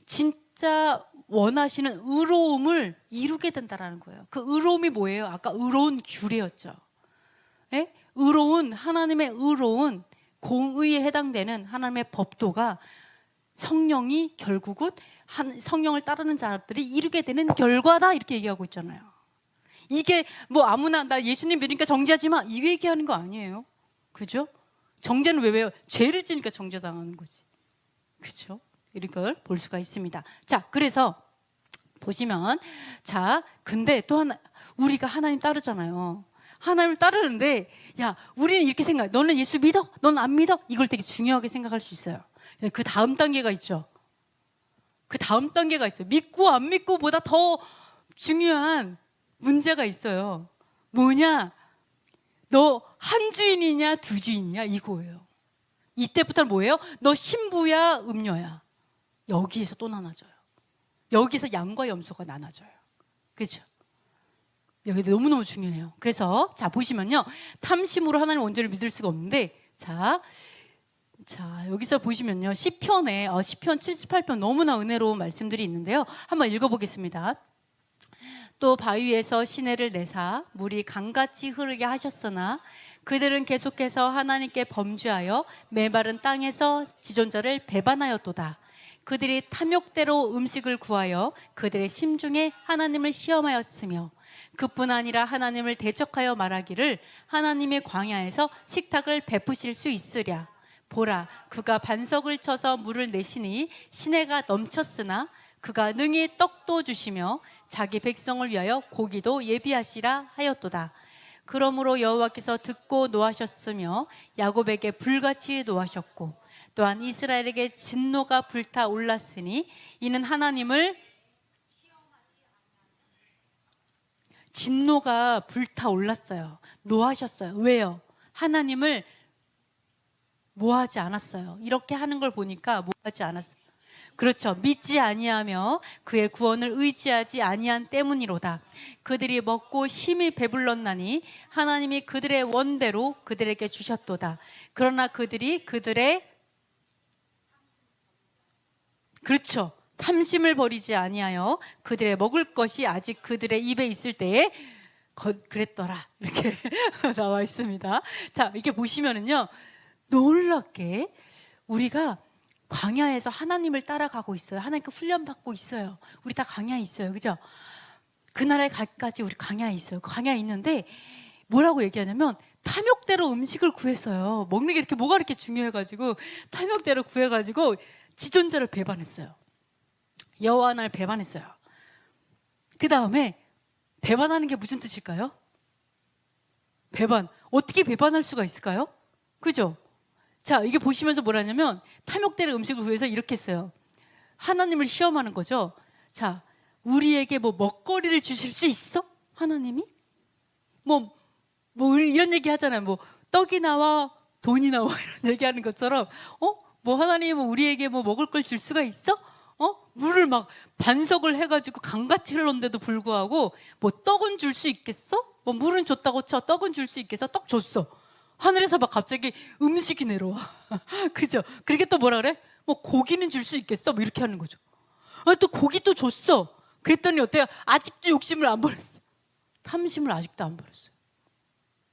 S1: 진짜 원하시는 의로움을 이루게 된다는 거예요. 그 의로움이 뭐예요? 아까 의로운 규례였죠. 예? 하나님의 의로운 공의에 해당되는 하나님의 법도가 성령이 결국은 성령을 따르는 자들이 이루게 되는 결과다, 이렇게 얘기하고 있잖아요. 이게 뭐 아무나 나 예수님 믿으니까 정죄하지 마, 이 얘기하는 거 아니에요. 그죠? 정죄는 왜요? 죄를 지니까 정죄당하는 거지. 그죠? 이런 걸 볼 수가 있습니다. 자, 그래서 보시면, 자, 근데 또 하나, 우리가 하나님 따르잖아요. 하나님을 따르는데, 야, 우리는 이렇게 생각해. 너는 예수 믿어? 너는 안 믿어? 이걸 되게 중요하게 생각할 수 있어요. 그 다음 단계가 있죠. 그 다음 단계가 있어요. 믿고 안 믿고보다 더 중요한 문제가 있어요. 뭐냐? 너 한 주인이냐 두 주인이냐, 이거예요. 이때부터는 뭐예요? 너 신부야 음녀야. 여기에서 또 나눠져요. 여기서 양과 염소가 나눠져요. 그렇죠? 여기 너무너무 중요해요. 그래서 자, 보시면요, 탐심으로 하나님 원죄를 믿을 수가 없는데, 자 여기서 보시면요, 시편 78편 너무나 은혜로운 말씀들이 있는데요, 한번 읽어보겠습니다. 또 바위에서 시내를 내사 물이 강같이 흐르게 하셨으나 그들은 계속해서 하나님께 범죄하여 메마른 땅에서 지존자를 배반하였도다. 그들이 탐욕대로 음식을 구하여 그들의 심중에 하나님을 시험하였으며, 그뿐 아니라 하나님을 대적하여 말하기를 하나님의 광야에서 식탁을 베푸실 수 있으랴. 보라, 그가 반석을 쳐서 물을 내시니 시내가 넘쳤으나 그가 능히 떡도 주시며 자기 백성을 위하여 고기도 예비하시라 하였도다. 그러므로 여호와께서 듣고 노하셨으며 야곱에게 불같이 노하셨고 또한 이스라엘에게 진노가 불타 올랐으니 이는 진노가 불타 올랐어요. 노하셨어요. 왜요? 하나님을 뭐하지 않았어요. 이렇게 하는 걸 보니까 뭐하지 않았어요. 그렇죠. 믿지 아니하며 그의 구원을 의지하지 아니한 때문이로다. 그들이 먹고 심히 배불렀나니 하나님이 그들의 원대로 그들에게 주셨도다. 그러나 그들이 그렇죠, 탐심을 버리지 아니하여 그들의 먹을 것이 아직 그들의 입에 있을 때에 그랬더라, 이렇게 나와 있습니다. 자, 이렇게 보시면은요, 놀랍게 우리가 광야에서 하나님을 따라가고 있어요. 하나님께 훈련받고 있어요. 우리 다 광야에 있어요. 그죠? 그 나라에 갈까지 우리 광야에 있어요. 광야에 있는데 뭐라고 얘기하냐면 탐욕대로 음식을 구했어요. 먹는 게 이렇게 뭐가 이렇게 중요해가지고 탐욕대로 구해가지고 지존자를 배반했어요. 여호와 하나님을 배반했어요. 그 다음에 배반하는 게 무슨 뜻일까요? 배반. 어떻게 배반할 수가 있을까요? 그죠? 자, 이게 보시면서 뭐라냐면 탐욕대로 음식을 구해서 이렇게 했어요. 하나님을 시험하는 거죠. 자, 우리에게 뭐 먹거리를 주실 수 있어? 하나님이? 뭐 이런 얘기 하잖아요. 뭐 떡이 나와 돈이 나와 이런 얘기하는 것처럼 뭐 하나님은 우리에게 뭐 먹을 걸 줄 수가 있어? 물을 막 반석을 해가지고 강같이 흘렀는데도 불구하고 뭐 떡은 줄 수 있겠어? 뭐 물은 줬다고 쳐 떡은 줄 수 있겠어? 떡 줬어. 하늘에서 막 갑자기 음식이 내려와. 그죠? 그렇게 또 뭐라 그래? 뭐 고기는 줄 수 있겠어? 뭐 이렇게 하는 거죠. 또 고기 또 줬어. 그랬더니 어때요? 아직도 욕심을 안 버렸어. 탐심을 아직도 안 버렸어요.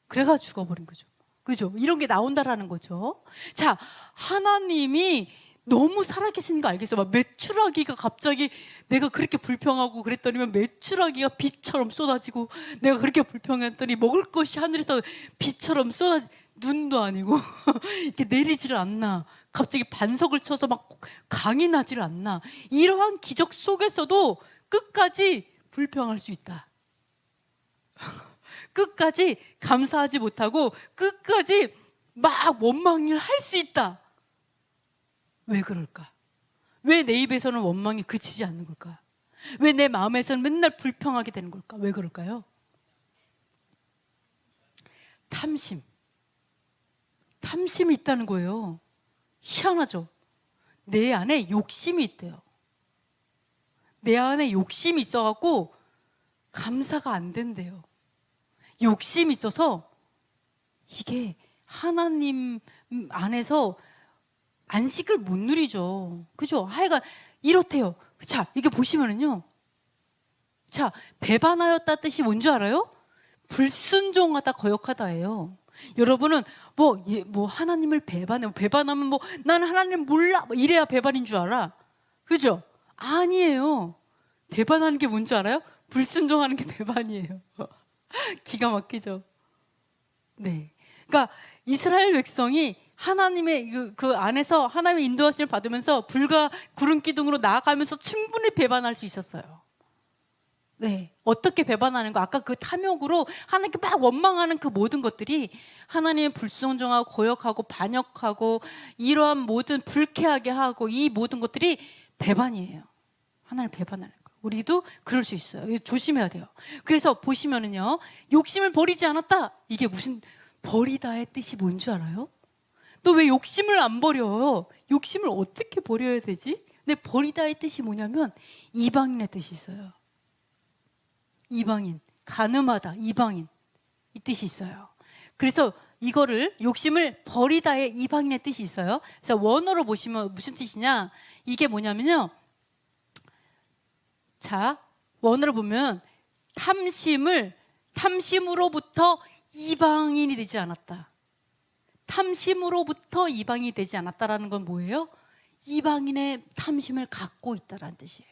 S1: 그래가 죽어버린 거죠. 그죠? 이런 게 나온다라는 거죠. 자, 하나님이 너무 살아계신 거 알겠어요? 막 메추라기가 갑자기 내가 그렇게 불평하고 그랬더니면 메추라기가 비처럼 쏟아지고, 내가 그렇게 불평했더니 먹을 것이 하늘에서 비처럼 눈도 아니고 이렇게 내리지를 않나. 갑자기 반석을 쳐서 막 강이 나지를 않나. 이러한 기적 속에서도 끝까지 불평할 수 있다. 끝까지 감사하지 못하고 끝까지 막 원망을 할 수 있다. 왜 그럴까? 왜 내 입에서는 원망이 그치지 않는 걸까? 왜 내 마음에서는 맨날 불평하게 되는 걸까? 왜 그럴까요? 탐심이 있다는 거예요. 희한하죠? 내 안에 욕심이 있대요. 내 안에 욕심이 있어갖고 감사가 안 된대요. 욕심이 있어서 이게 하나님 안에서 안식을 못 누리죠. 그죠? 하여간 이렇대요. 자, 이게 보시면은요. 자, 배반하였다 뜻이 뭔지 알아요? 불순종하다, 거역하다예요. 여러분은 뭐 하나님을 배반하면 뭐 나는 하나님 몰라 뭐 이래야 배반인 줄 알아. 그죠? 아니에요. 배반하는 게 뭔지 알아요? 불순종하는 게 배반이에요. 기가 막히죠. 네. 그러니까 이스라엘 백성이 하나님의 그 안에서 하나님의 인도하심을 받으면서 불과 구름 기둥으로 나아가면서 충분히 배반할 수 있었어요. 네. 어떻게 배반하는 거? 아까 그 탐욕으로 하나님께 막 원망하는 그 모든 것들이 하나님의 불순종하고 거역하고 반역하고 이러한 모든 불쾌하게 하고 이 모든 것들이 배반이에요. 하나님을 배반하는 거. 우리도 그럴 수 있어요. 조심해야 돼요. 그래서 보시면은요, 욕심을 버리지 않았다. 이게 무슨 버리다의 뜻이 뭔지 알아요? 너 왜 욕심을 안 버려? 욕심을 어떻게 버려야 되지? 근데 버리다의 뜻이 뭐냐면 이방인의 뜻이 있어요. 이방인, 가늠하다, 이방인 이 뜻이 있어요. 그래서 이거를 욕심을 버리다의 이방인의 뜻이 있어요. 그래서 원어로 보시면 무슨 뜻이냐? 이게 뭐냐면요. 자, 원어로 보면 탐심으로부터 이방인이 되지 않았다. 탐심으로부터 이방인이 되지 않았다라는 건 뭐예요? 이방인의 탐심을 갖고 있다라는 뜻이에요.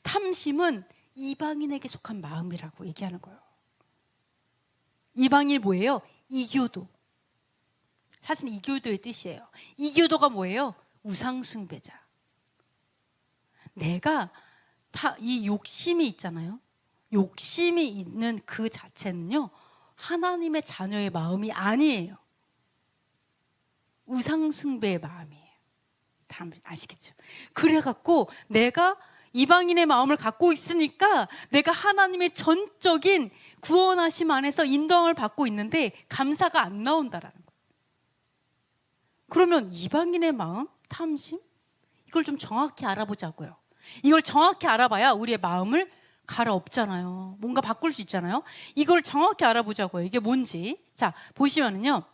S1: 탐심은 이방인에게 속한 마음이라고 얘기하는 거예요. 이방인이 뭐예요? 이교도. 사실 이교도의 뜻이에요. 이교도가 뭐예요? 우상숭배자. 내가 이 욕심이 있잖아요. 욕심이 있는 그 자체는요, 하나님의 자녀의 마음이 아니에요. 우상숭배의 마음이에요. 다 아시겠죠? 그래갖고 내가 이방인의 마음을 갖고 있으니까 내가 하나님의 전적인 구원하심 안에서 인도함을 받고 있는데 감사가 안 나온다라는 거예요. 그러면 이방인의 마음, 탐심? 이걸 좀 정확히 알아보자고요. 이걸 정확히 알아봐야 우리의 마음을 갈아엎잖아요. 뭔가 바꿀 수 있잖아요. 이걸 정확히 알아보자고요. 이게 뭔지. 자, 보시면은요.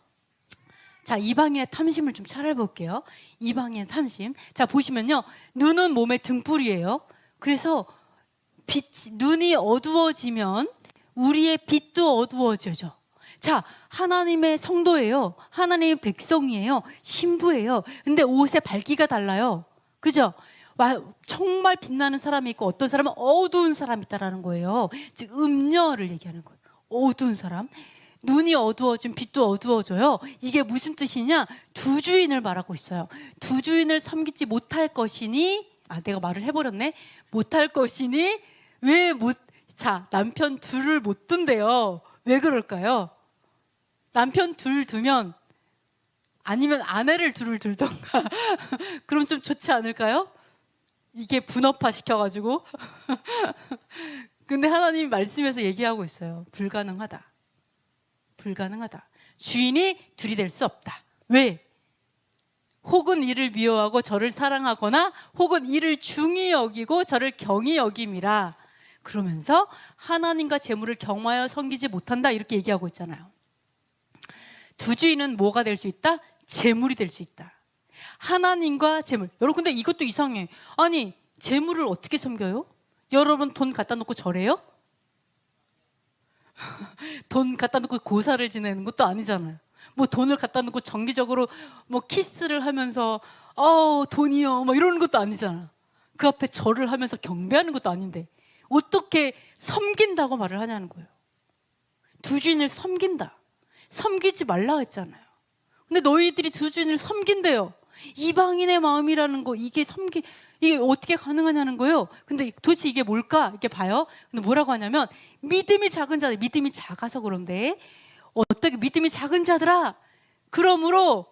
S1: 자, 이방인의 탐심을 좀 찾아볼게요. 이방인의 탐심. 자, 보시면요. 눈은 몸의 등불이에요. 그래서 눈이 어두워지면 우리의 빛도 어두워져죠. 자, 하나님의 성도예요. 하나님의 백성이에요. 신부예요. 근데 옷의 밝기가 달라요. 그죠? 정말 빛나는 사람이 있고 어떤 사람은 어두운 사람이 있다라는 거예요. 즉 음녀를 얘기하는 거예요. 어두운 사람. 눈이 어두워지면 빛도 어두워져요. 이게 무슨 뜻이냐? 두 주인을 말하고 있어요. 두 주인을 섬기지 못할 것이니, 내가 말을 해버렸네. 못할 것이니 자, 남편 둘을 못 둔대요. 왜 그럴까요? 남편 둘 두면, 아니면 아내를 둘을 둘던가 그럼 좀 좋지 않을까요? 이게 분업화 시켜가지고 근데 하나님이 말씀에서 얘기하고 있어요. 불가능하다. 주인이 둘이 될 수 없다. 왜? 혹은 이를 미워하고 저를 사랑하거나 혹은 이를 중히 여기고 저를 경히 여김이라. 그러면서 하나님과 재물을 경외하여 섬기지 못한다 이렇게 얘기하고 있잖아요. 두 주인은 뭐가 될 수 있다? 재물이 될 수 있다. 하나님과 재물. 여러분 근데 이것도 이상해. 아니 재물을 어떻게 섬겨요? 여러분 돈 갖다 놓고 절해요? 돈 갖다 놓고 고사를 지내는 것도 아니잖아요. 뭐 돈을 갖다 놓고 정기적으로 뭐 키스를 하면서 돈이요 뭐 이러는 것도 아니잖아. 그 앞에 절을 하면서 경배하는 것도 아닌데 어떻게 섬긴다고 말을 하냐는 거예요. 두 주인을 섬긴다. 섬기지 말라 했잖아요. 근데 너희들이 두 주인을 섬긴대요. 이방인의 마음이라는 거 이게 어떻게 가능하냐는 거예요. 근데 도대체 이게 뭘까? 이렇게 봐요. 근데 뭐라고 하냐면 믿음이 작은 자들, 믿음이 작아서 그런데 어떻게 믿음이 작은 자들아 그러므로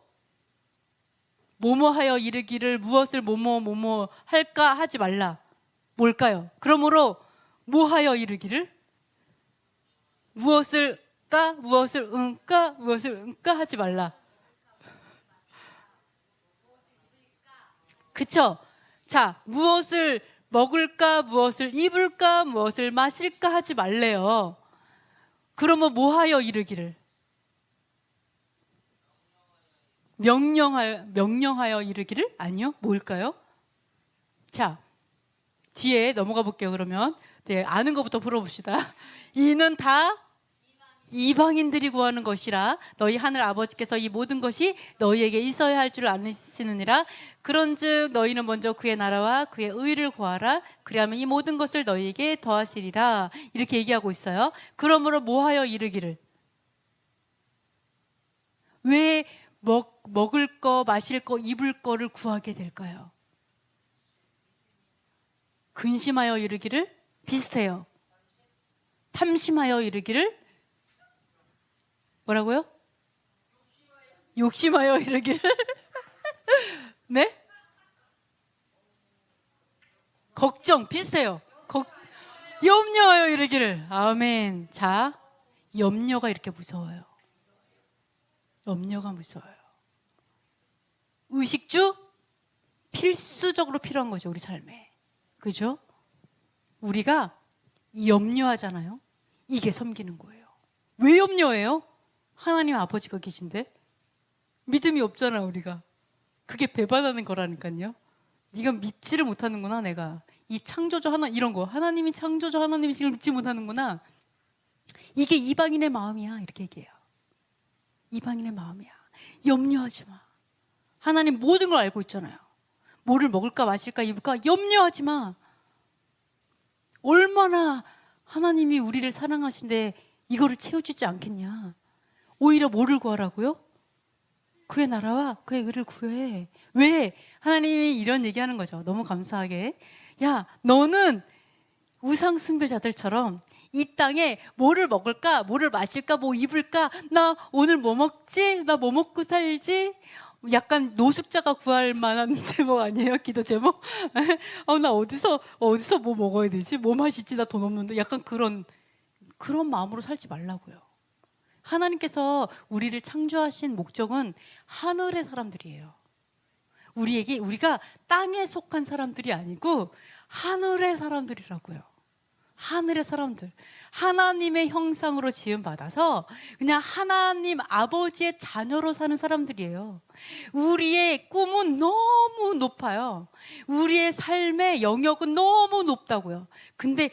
S1: 뭐뭐하여 이르기를 무엇을 뭐뭐 할까 하지 말라. 뭘까요? 그러므로 뭐하여 이르기를 무엇을 응까 하지 말라. 그쵸? 자, 무엇을 먹을까, 무엇을 입을까, 무엇을 마실까 하지 말래요. 그러면 뭐하여 이르기를? 명령하여 이르기를? 아니요. 뭘까요? 자, 뒤에 넘어가 볼게요. 그러면 네, 아는 것부터 풀어봅시다. 이는 다 이방인들이 구하는 것이라 너희 하늘 아버지께서 이 모든 것이 너희에게 있어야 할 줄 아시느니라. 그런즉 너희는 먼저 그의 나라와 그의 의를 구하라. 그리하면 이 모든 것을 너희에게 더하시리라. 이렇게 얘기하고 있어요. 그러므로 뭐하여 이르기를? 왜 먹을 거, 마실 거, 입을 거를 구하게 될까요? 근심하여 이르기를? 비슷해요. 탐심하여 이르기를? 뭐라고요? 욕심하여 이르기를? 네? 걱정 비슷해요. 염려하여 이르기를. 아멘. 자, 염려가 이렇게 무서워요. 염려가 무서워요. 의식주 필수적으로 필요한 거죠, 우리 삶에. 그죠? 우리가 염려하잖아요. 이게 섬기는 거예요. 왜 염려해요? 하나님 아버지가 계신데 믿음이 없잖아 우리가. 그게 배반하는 거라니까요. 네가 믿지를 못하는구나. 내가 이 창조주 이런 거 하나님이 창조주 하나님이심을 믿지 못하는구나. 이게 이방인의 마음이야 이렇게 얘기해요. 이방인의 마음이야. 염려하지 마. 하나님 모든 걸 알고 있잖아요. 뭐를 먹을까 마실까 입을까 염려하지 마. 얼마나 하나님이 우리를 사랑하신데 이거를 채워주지 않겠냐. 오히려 뭐를 구하라고요? 그의 나라와 그의 의를 구해. 왜? 하나님이 이런 얘기하는 거죠. 너무 감사하게. 야, 너는 우상 숭배자들처럼 이 땅에 뭐를 먹을까, 뭐를 마실까, 뭐 입을까, 나 오늘 뭐 먹지, 나 뭐 먹고 살지. 약간 노숙자가 구할 만한 제목 아니에요? 기도 제목? 나 어디서 뭐 먹어야 되지? 뭐 마시지? 나 돈 없는데. 약간 그런 마음으로 살지 말라고요. 하나님께서 우리를 창조하신 목적은 하늘의 사람들이에요. 우리가 땅에 속한 사람들이 아니고 하늘의 사람들이라고요. 하늘의 사람들. 하나님의 형상으로 지음받아서 그냥 하나님 아버지의 자녀로 사는 사람들이에요. 우리의 꿈은 너무 높아요. 우리의 삶의 영역은 너무 높다고요. 근데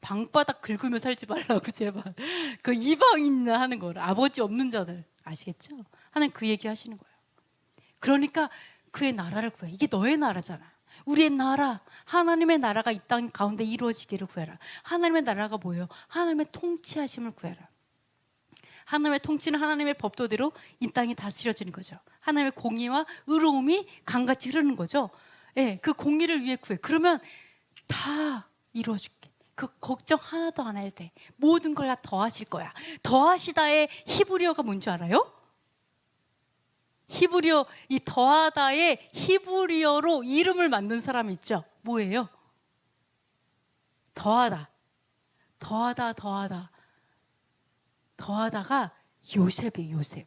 S1: 방바닥 긁으며 살지 말라고 제발. 그 이방인 하는 거를 아버지 없는 자들 아시겠죠? 하나님 그 얘기 하시는 거예요. 그러니까 그의 나라를 구해. 이게 너의 나라잖아. 우리의 나라, 하나님의 나라가 이 땅 가운데 이루어지기를 구해라. 하나님의 나라가 뭐예요? 하나님의 통치하심을 구해라. 하나님의 통치는 하나님의 법도대로 이 땅이 다스려지는 거죠. 하나님의 공의와 의로움이 강같이 흐르는 거죠. 예, 그 공의를 위해 구해. 그러면 다 이루어줄게. 그 걱정 하나도 안 해도 돼. 모든 걸 다 더하실 거야. 더하시다의 히브리어가 뭔지 알아요? 히브리어, 이 더하다의 히브리어로 이름을 만든 사람이 있죠. 뭐예요? 더하다가 요셉이에요. 요셉.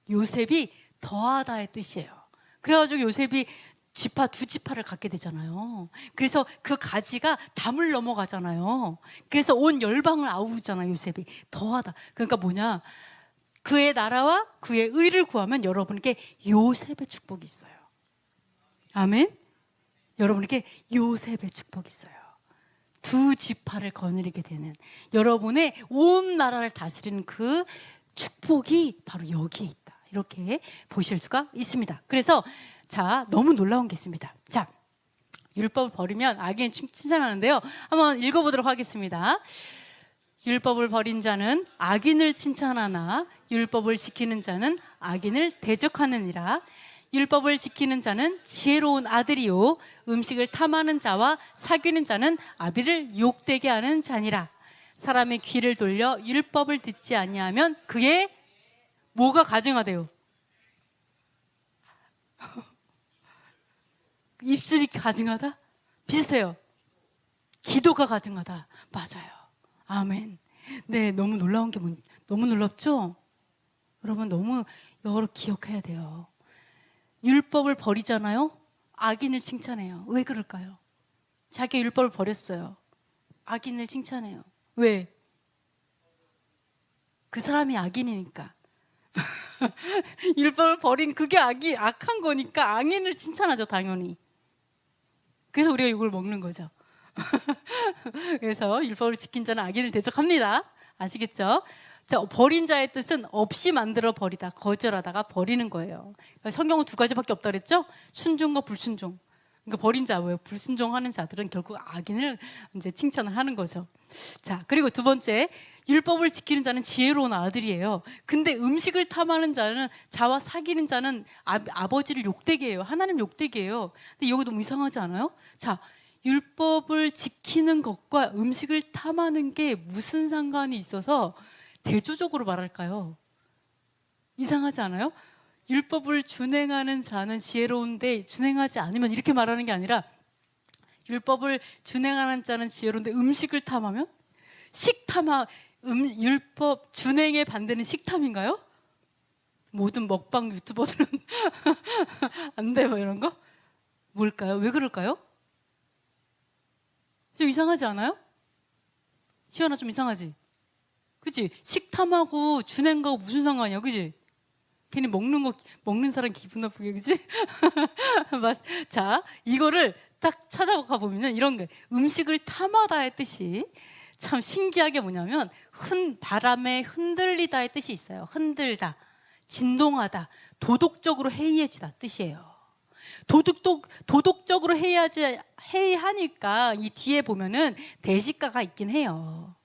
S1: 요셉이 더하다의 뜻이에요. 그래가지고 요셉이 지파 두 지파를 갖게 되잖아요. 그래서 그 가지가 담을 넘어가잖아요. 그래서 온 열방을 아우르잖아요. 요셉이 더하다. 그러니까 뭐냐, 그의 나라와 그의 의를 구하면 여러분께 요셉의 축복이 있어요. 아멘. 여러분에게 요셉의 축복이 있어요. 두 지파를 거느리게 되는, 여러분의 온 나라를 다스리는 그 축복이 바로 여기에 있다, 이렇게 보실 수가 있습니다. 그래서 자, 너무 놀라운 게 있습니다. 자, 율법을 버리면 악인을 칭찬하는데요. 한번 읽어보도록 하겠습니다. 율법을 버린 자는 악인을 칭찬하나 율법을 지키는 자는 악인을 대적하느니라. 율법을 지키는 자는 지혜로운 아들이요 음식을 탐하는 자와 사귀는 자는 아비를 욕되게 하는 자니라. 사람의 귀를 돌려 율법을 듣지 아니하면 그의 뭐가 가증하대요? 입술이 가증하다? 비슷해요. 기도가 가증하다. 맞아요. 아멘. 네, 너무 놀라운 게 너무 놀랍죠? 여러분, 너무 여러 기억해야 돼요. 율법을 버리잖아요. 악인을 칭찬해요. 왜 그럴까요? 자기 율법을 버렸어요. 악인을 칭찬해요. 왜? 그 사람이 악인이니까. 율법을 버린 그게 악한 거니까 악인을 칭찬하죠, 당연히. 그래서 우리가 이걸 먹는 거죠. 그래서 율법을 지킨 자는 악인을 대적합니다. 아시겠죠? 자, 버린 자의 뜻은 없이 만들어 버리다, 거절하다가 버리는 거예요. 그러니까 성경은 두 가지밖에 없다 그랬죠? 순종과 불순종. 그러니까 버린 자, 왜 불순종하는 자들은 결국 악인을 이제 칭찬을 하는 거죠. 자, 그리고 두 번째, 율법을 지키는 자는 지혜로운 아들이에요. 근데 음식을 탐하는 자는, 자와 사귀는 자는 아버지를 욕되게 해요. 하나님 욕되게 해요. 근데 여기 너무 이상하지 않아요? 자, 율법을 지키는 것과 음식을 탐하는 게 무슨 상관이 있어서 대조적으로 말할까요? 이상하지 않아요? 율법을 준행하는 자는 지혜로운데 준행하지 않으면, 이렇게 말하는 게 아니라 율법을 준행하는 자는 지혜로운데 음식을 탐하면? 율법 준행의 반대는 식탐인가요? 모든 먹방 유튜버들은 안 돼, 뭐 이런 거? 뭘까요? 왜 그럴까요? 좀 이상하지 않아요? 시원아, 좀 이상하지? 그치? 식탐하고 준행하고 무슨 상관이야, 그치? 괜히 먹는 사람 기분 나쁘게, 그치? 자, 이거를 딱 찾아가 보면은 이런 게, 음식을 탐하다의 뜻이 참 신기하게 뭐냐면, 바람에 흔들리다의 뜻이 있어요. 흔들다, 진동하다, 도덕적으로 해이해지다 뜻이에요. 도덕적으로 해이하니까 이 뒤에 보면은 대식가가 있긴 해요.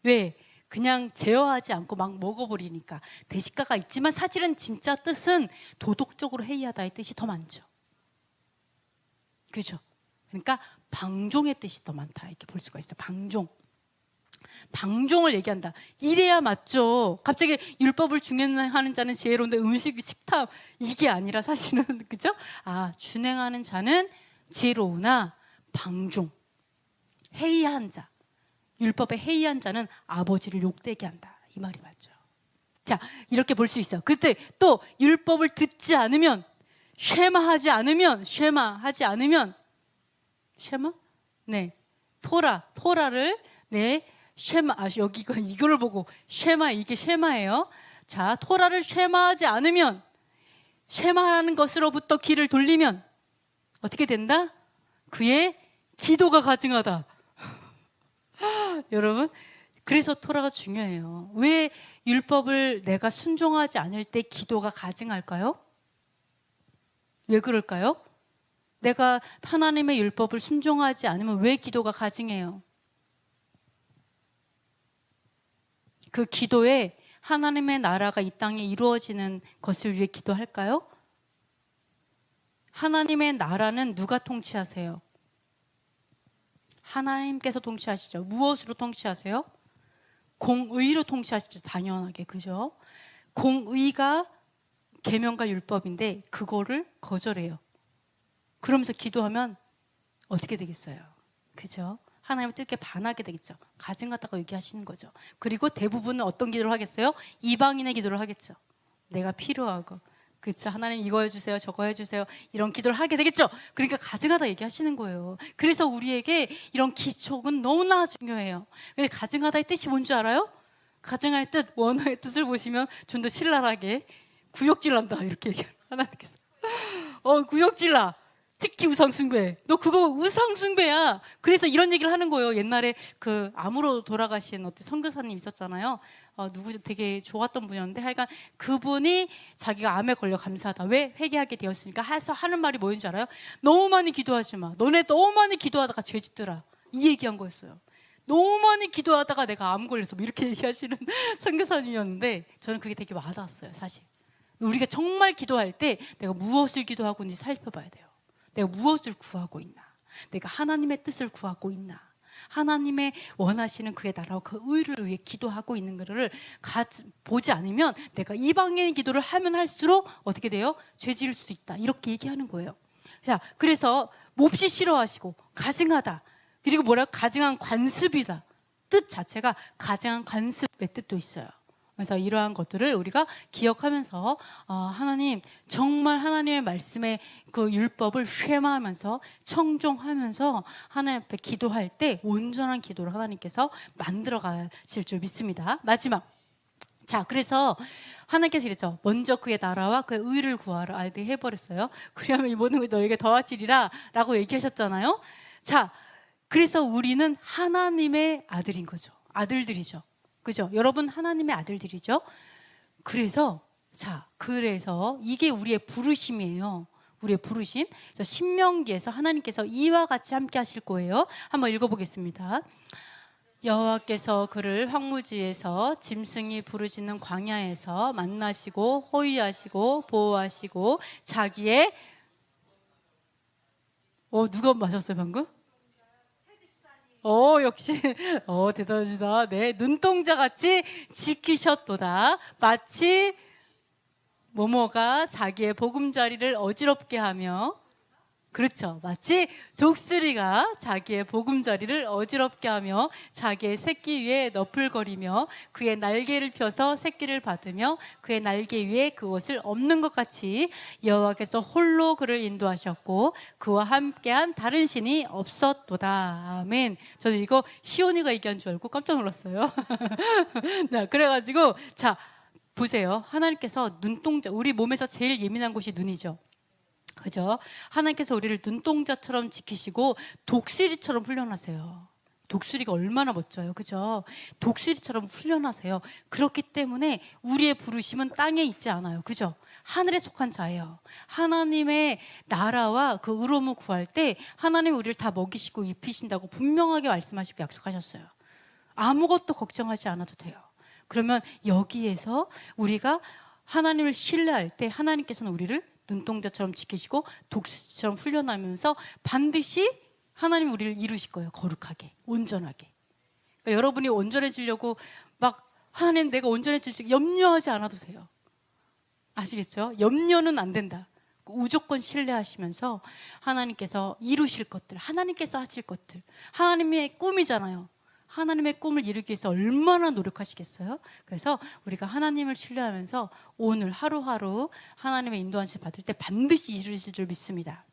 S1: 왜? 그냥 제어하지 않고 막 먹어버리니까 대식가가 있지만, 사실은 진짜 뜻은 도덕적으로 해이하다의 뜻이 더 많죠. 그렇죠? 그러니까 방종의 뜻이 더 많다, 이렇게 볼 수가 있어요. 방종을 얘기한다. 이래야 맞죠. 갑자기 율법을 준행하는 자는 지혜로운데 음식 식탐, 이게 아니라 사실은 그죠? 아, 준행하는 자는 지혜로우나 방종, 해이한 자, 율법에 해이한 자는 아버지를 욕되게 한다, 이 말이 맞죠. 자, 이렇게 볼 수 있어요. 그때 또 율법을 듣지 않으면, 쉐마하지 않으면 네, 토라를 네, 이거를 보고 이게 쉐마예요. 자, 토라를 쉐마하지 않으면, 쉐마하는 것으로부터 귀를 돌리면 어떻게 된다? 그의 기도가 가증하다. 여러분, 그래서 토라가 중요해요. 왜 율법을 내가 순종하지 않을 때 기도가 가증할까요? 왜 그럴까요? 내가 하나님의 율법을 순종하지 않으면 왜 기도가 가증해요? 그 기도에 하나님의 나라가 이 땅에 이루어지는 것을 위해 기도할까요? 하나님의 나라는 누가 통치하세요? 하나님께서 통치하시죠. 무엇으로 통치하세요? 공의로 통치하시죠. 당연하게, 그죠? 공의가 계명과 율법인데 그거를 거절해요. 그러면서 기도하면 어떻게 되겠어요? 그죠?
S2: 하나님의 뜻에 반하게 되겠죠. 가증하다고 얘기하시는 거죠. 그리고 대부분은 어떤 기도를 하겠어요? 이방인의 기도를 하겠죠. 내가 필요하고, 그렇죠. 하나님 이거 해주세요, 저거 해주세요, 이런 기도를 하게 되겠죠. 그러니까 가증하다 얘기하시는 거예요. 그래서 우리에게 이런 기초는 너무나 중요해요. 근데 가증하다의 뜻이 뭔지 알아요? 가증할 뜻, 원어의 뜻을 보시면 좀 더 신랄하게 구역질난다 이렇게 얘기해요. 하나님께서 구역질나, 특히 우상숭배, 너 그거 우상숭배야. 그래서 이런 얘기를 하는 거예요. 옛날에 그 암으로 돌아가신 어떤 선교사님 있었잖아요. 누구 되게 좋았던 분이었는데, 하여간 그분이 자기가 암에 걸려 감사하다, 왜? 회개하게 되었으니까 해서 하는 말이 뭐였는지 알아요? 너무 많이 기도하지 마, 너네 너무 많이 기도하다가 죄짓더라, 이 얘기한 거였어요. 너무 많이 기도하다가 내가 암 걸려서 뭐 이렇게 얘기하시는 선교사님이었는데, 저는 그게 되게 와닿았어요. 사실 우리가 정말 기도할 때 내가 무엇을 기도하고 있는지 살펴봐야 돼요. 내가 무엇을 구하고 있나? 내가 하나님의 뜻을 구하고 있나? 하나님의 원하시는 그의 나라와 그 의를 위해 기도하고 있는 것을 보지 않으면 내가 이방인의 기도를 하면 할수록 어떻게 돼요? 죄 지을 수 있다, 이렇게 얘기하는 거예요. 자, 그래서 몹시 싫어하시고 가증하다, 그리고 뭐라고? 가증한 관습이다. 뜻 자체가 가증한 관습의 뜻도 있어요. 그래서 이러한 것들을 우리가 기억하면서 하나님, 정말 하나님의 말씀의 그 율법을 쉐마하면서 청종하면서 하나님 앞에 기도할 때 온전한 기도를 하나님께서 만들어 가실 줄 믿습니다. 마지막, 자, 그래서 하나님께서 그랬죠. 먼저 그의 나라와 그의 의를 구하라. 네, 해버렸어요. 그러면 이 모든 것이 너에게 더하시리라 라고 얘기하셨잖아요. 자, 그래서 우리는 하나님의 아들인 거죠. 아들들이죠. 그죠? 여러분 하나님의 아들들이죠. 그래서 이게 우리의 부르심이에요. 우리의 부르심. 신명기에서 하나님께서 이와 같이 함께 하실 거예요. 한번 읽어보겠습니다. 여호와께서 그를 황무지에서 짐승이 부르짖는 광야에서 만나시고 호위하시고 보호하시고 자기의 누가 마셨어요 방금? 역시 대단하시다. 네, 눈동자같이 지키셨도다. 마치 모모가 자기의 보금자리를 어지럽게 하며, 그렇죠, 마치 독수리가 자기의 보금자리를 어지럽게 하며 자기의 새끼 위에 너풀거리며 그의 날개를 펴서 새끼를 받으며 그의 날개 위에 그것을 엎는 것 같이 여호와께서 홀로 그를 인도하셨고 그와 함께한 다른 신이 없었도다. 아멘. 저는 이거 시온이가 얘기한 줄 알고 깜짝 놀랐어요. 네, 그래가지고 자 보세요. 하나님께서 눈동자, 우리 몸에서 제일 예민한 곳이 눈이죠. 그죠? 하나님께서 우리를 눈동자처럼 지키시고 독수리처럼 훈련하세요. 독수리가 얼마나 멋져요. 그죠? 독수리처럼 훈련하세요. 그렇기 때문에 우리의 부르심은 땅에 있지 않아요. 그죠? 하늘에 속한 자예요. 하나님의 나라와 그 의로움을 구할 때 하나님이 우리를 다 먹이시고 입히신다고 분명하게 말씀하시고 약속하셨어요. 아무것도 걱정하지 않아도 돼요. 그러면 여기에서 우리가 하나님을 신뢰할 때 하나님께서는 우리를 눈동자처럼 지키시고 독수리처럼 훈련하면서 반드시 하나님이 우리를 이루실 거예요. 거룩하게, 온전하게. 그러니까 여러분이 온전해지려고 막 하나님 내가 온전해질지 염려하지 않아도 돼요. 아시겠죠? 염려는 안 된다. 무조건 신뢰하시면서 하나님께서 이루실 것들, 하나님께서 하실 것들, 하나님의 꿈이잖아요. 하나님의 꿈을 이루기 위해서 얼마나 노력하시겠어요? 그래서 우리가 하나님을 신뢰하면서 오늘 하루하루 하나님의 인도하심 받을 때 반드시 이루실 줄 믿습니다.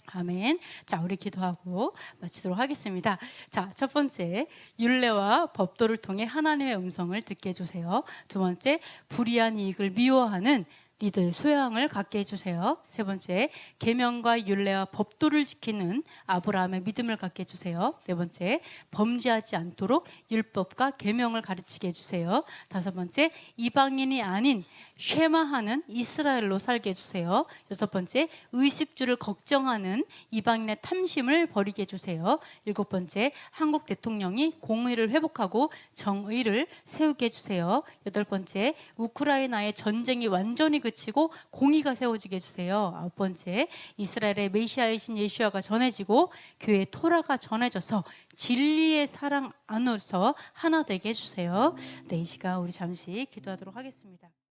S2: 아멘. 자, 우리 기도하고 마치도록 하겠습니다. 자, 첫 번째, 율례와 법도를 통해 하나님의 음성을 듣게 해주세요. 두 번째, 불의한 이익을 미워하는 리더의 소양을 갖게 해주세요. 세 번째, 계명과 율례와 법도를 지키는 아브라함의 믿음을 갖게 해주세요. 네 번째, 범죄하지 않도록 율법과 계명을 가르치게 해주세요. 다섯 번째, 이방인이 아닌 쉐마하는 이스라엘로 살게 해주세요. 여섯 번째, 의식주를 걱정하는 이방인의 탐심을 버리게 해주세요. 일곱 번째, 한국 대통령이 공의를 회복하고 정의를 세우게 해주세요. 여덟 번째, 우크라이나의 전쟁이 완전히 그치고 공의가 세워지게 해주세요. 아홉 번째, 이스라엘의 메시아이신 예수야가 전해지고 교회의 토라가 전해져서 진리의 사랑 안에서 하나 되게 해주세요. 네, 이 시간 우리 잠시 기도하도록 하겠습니다.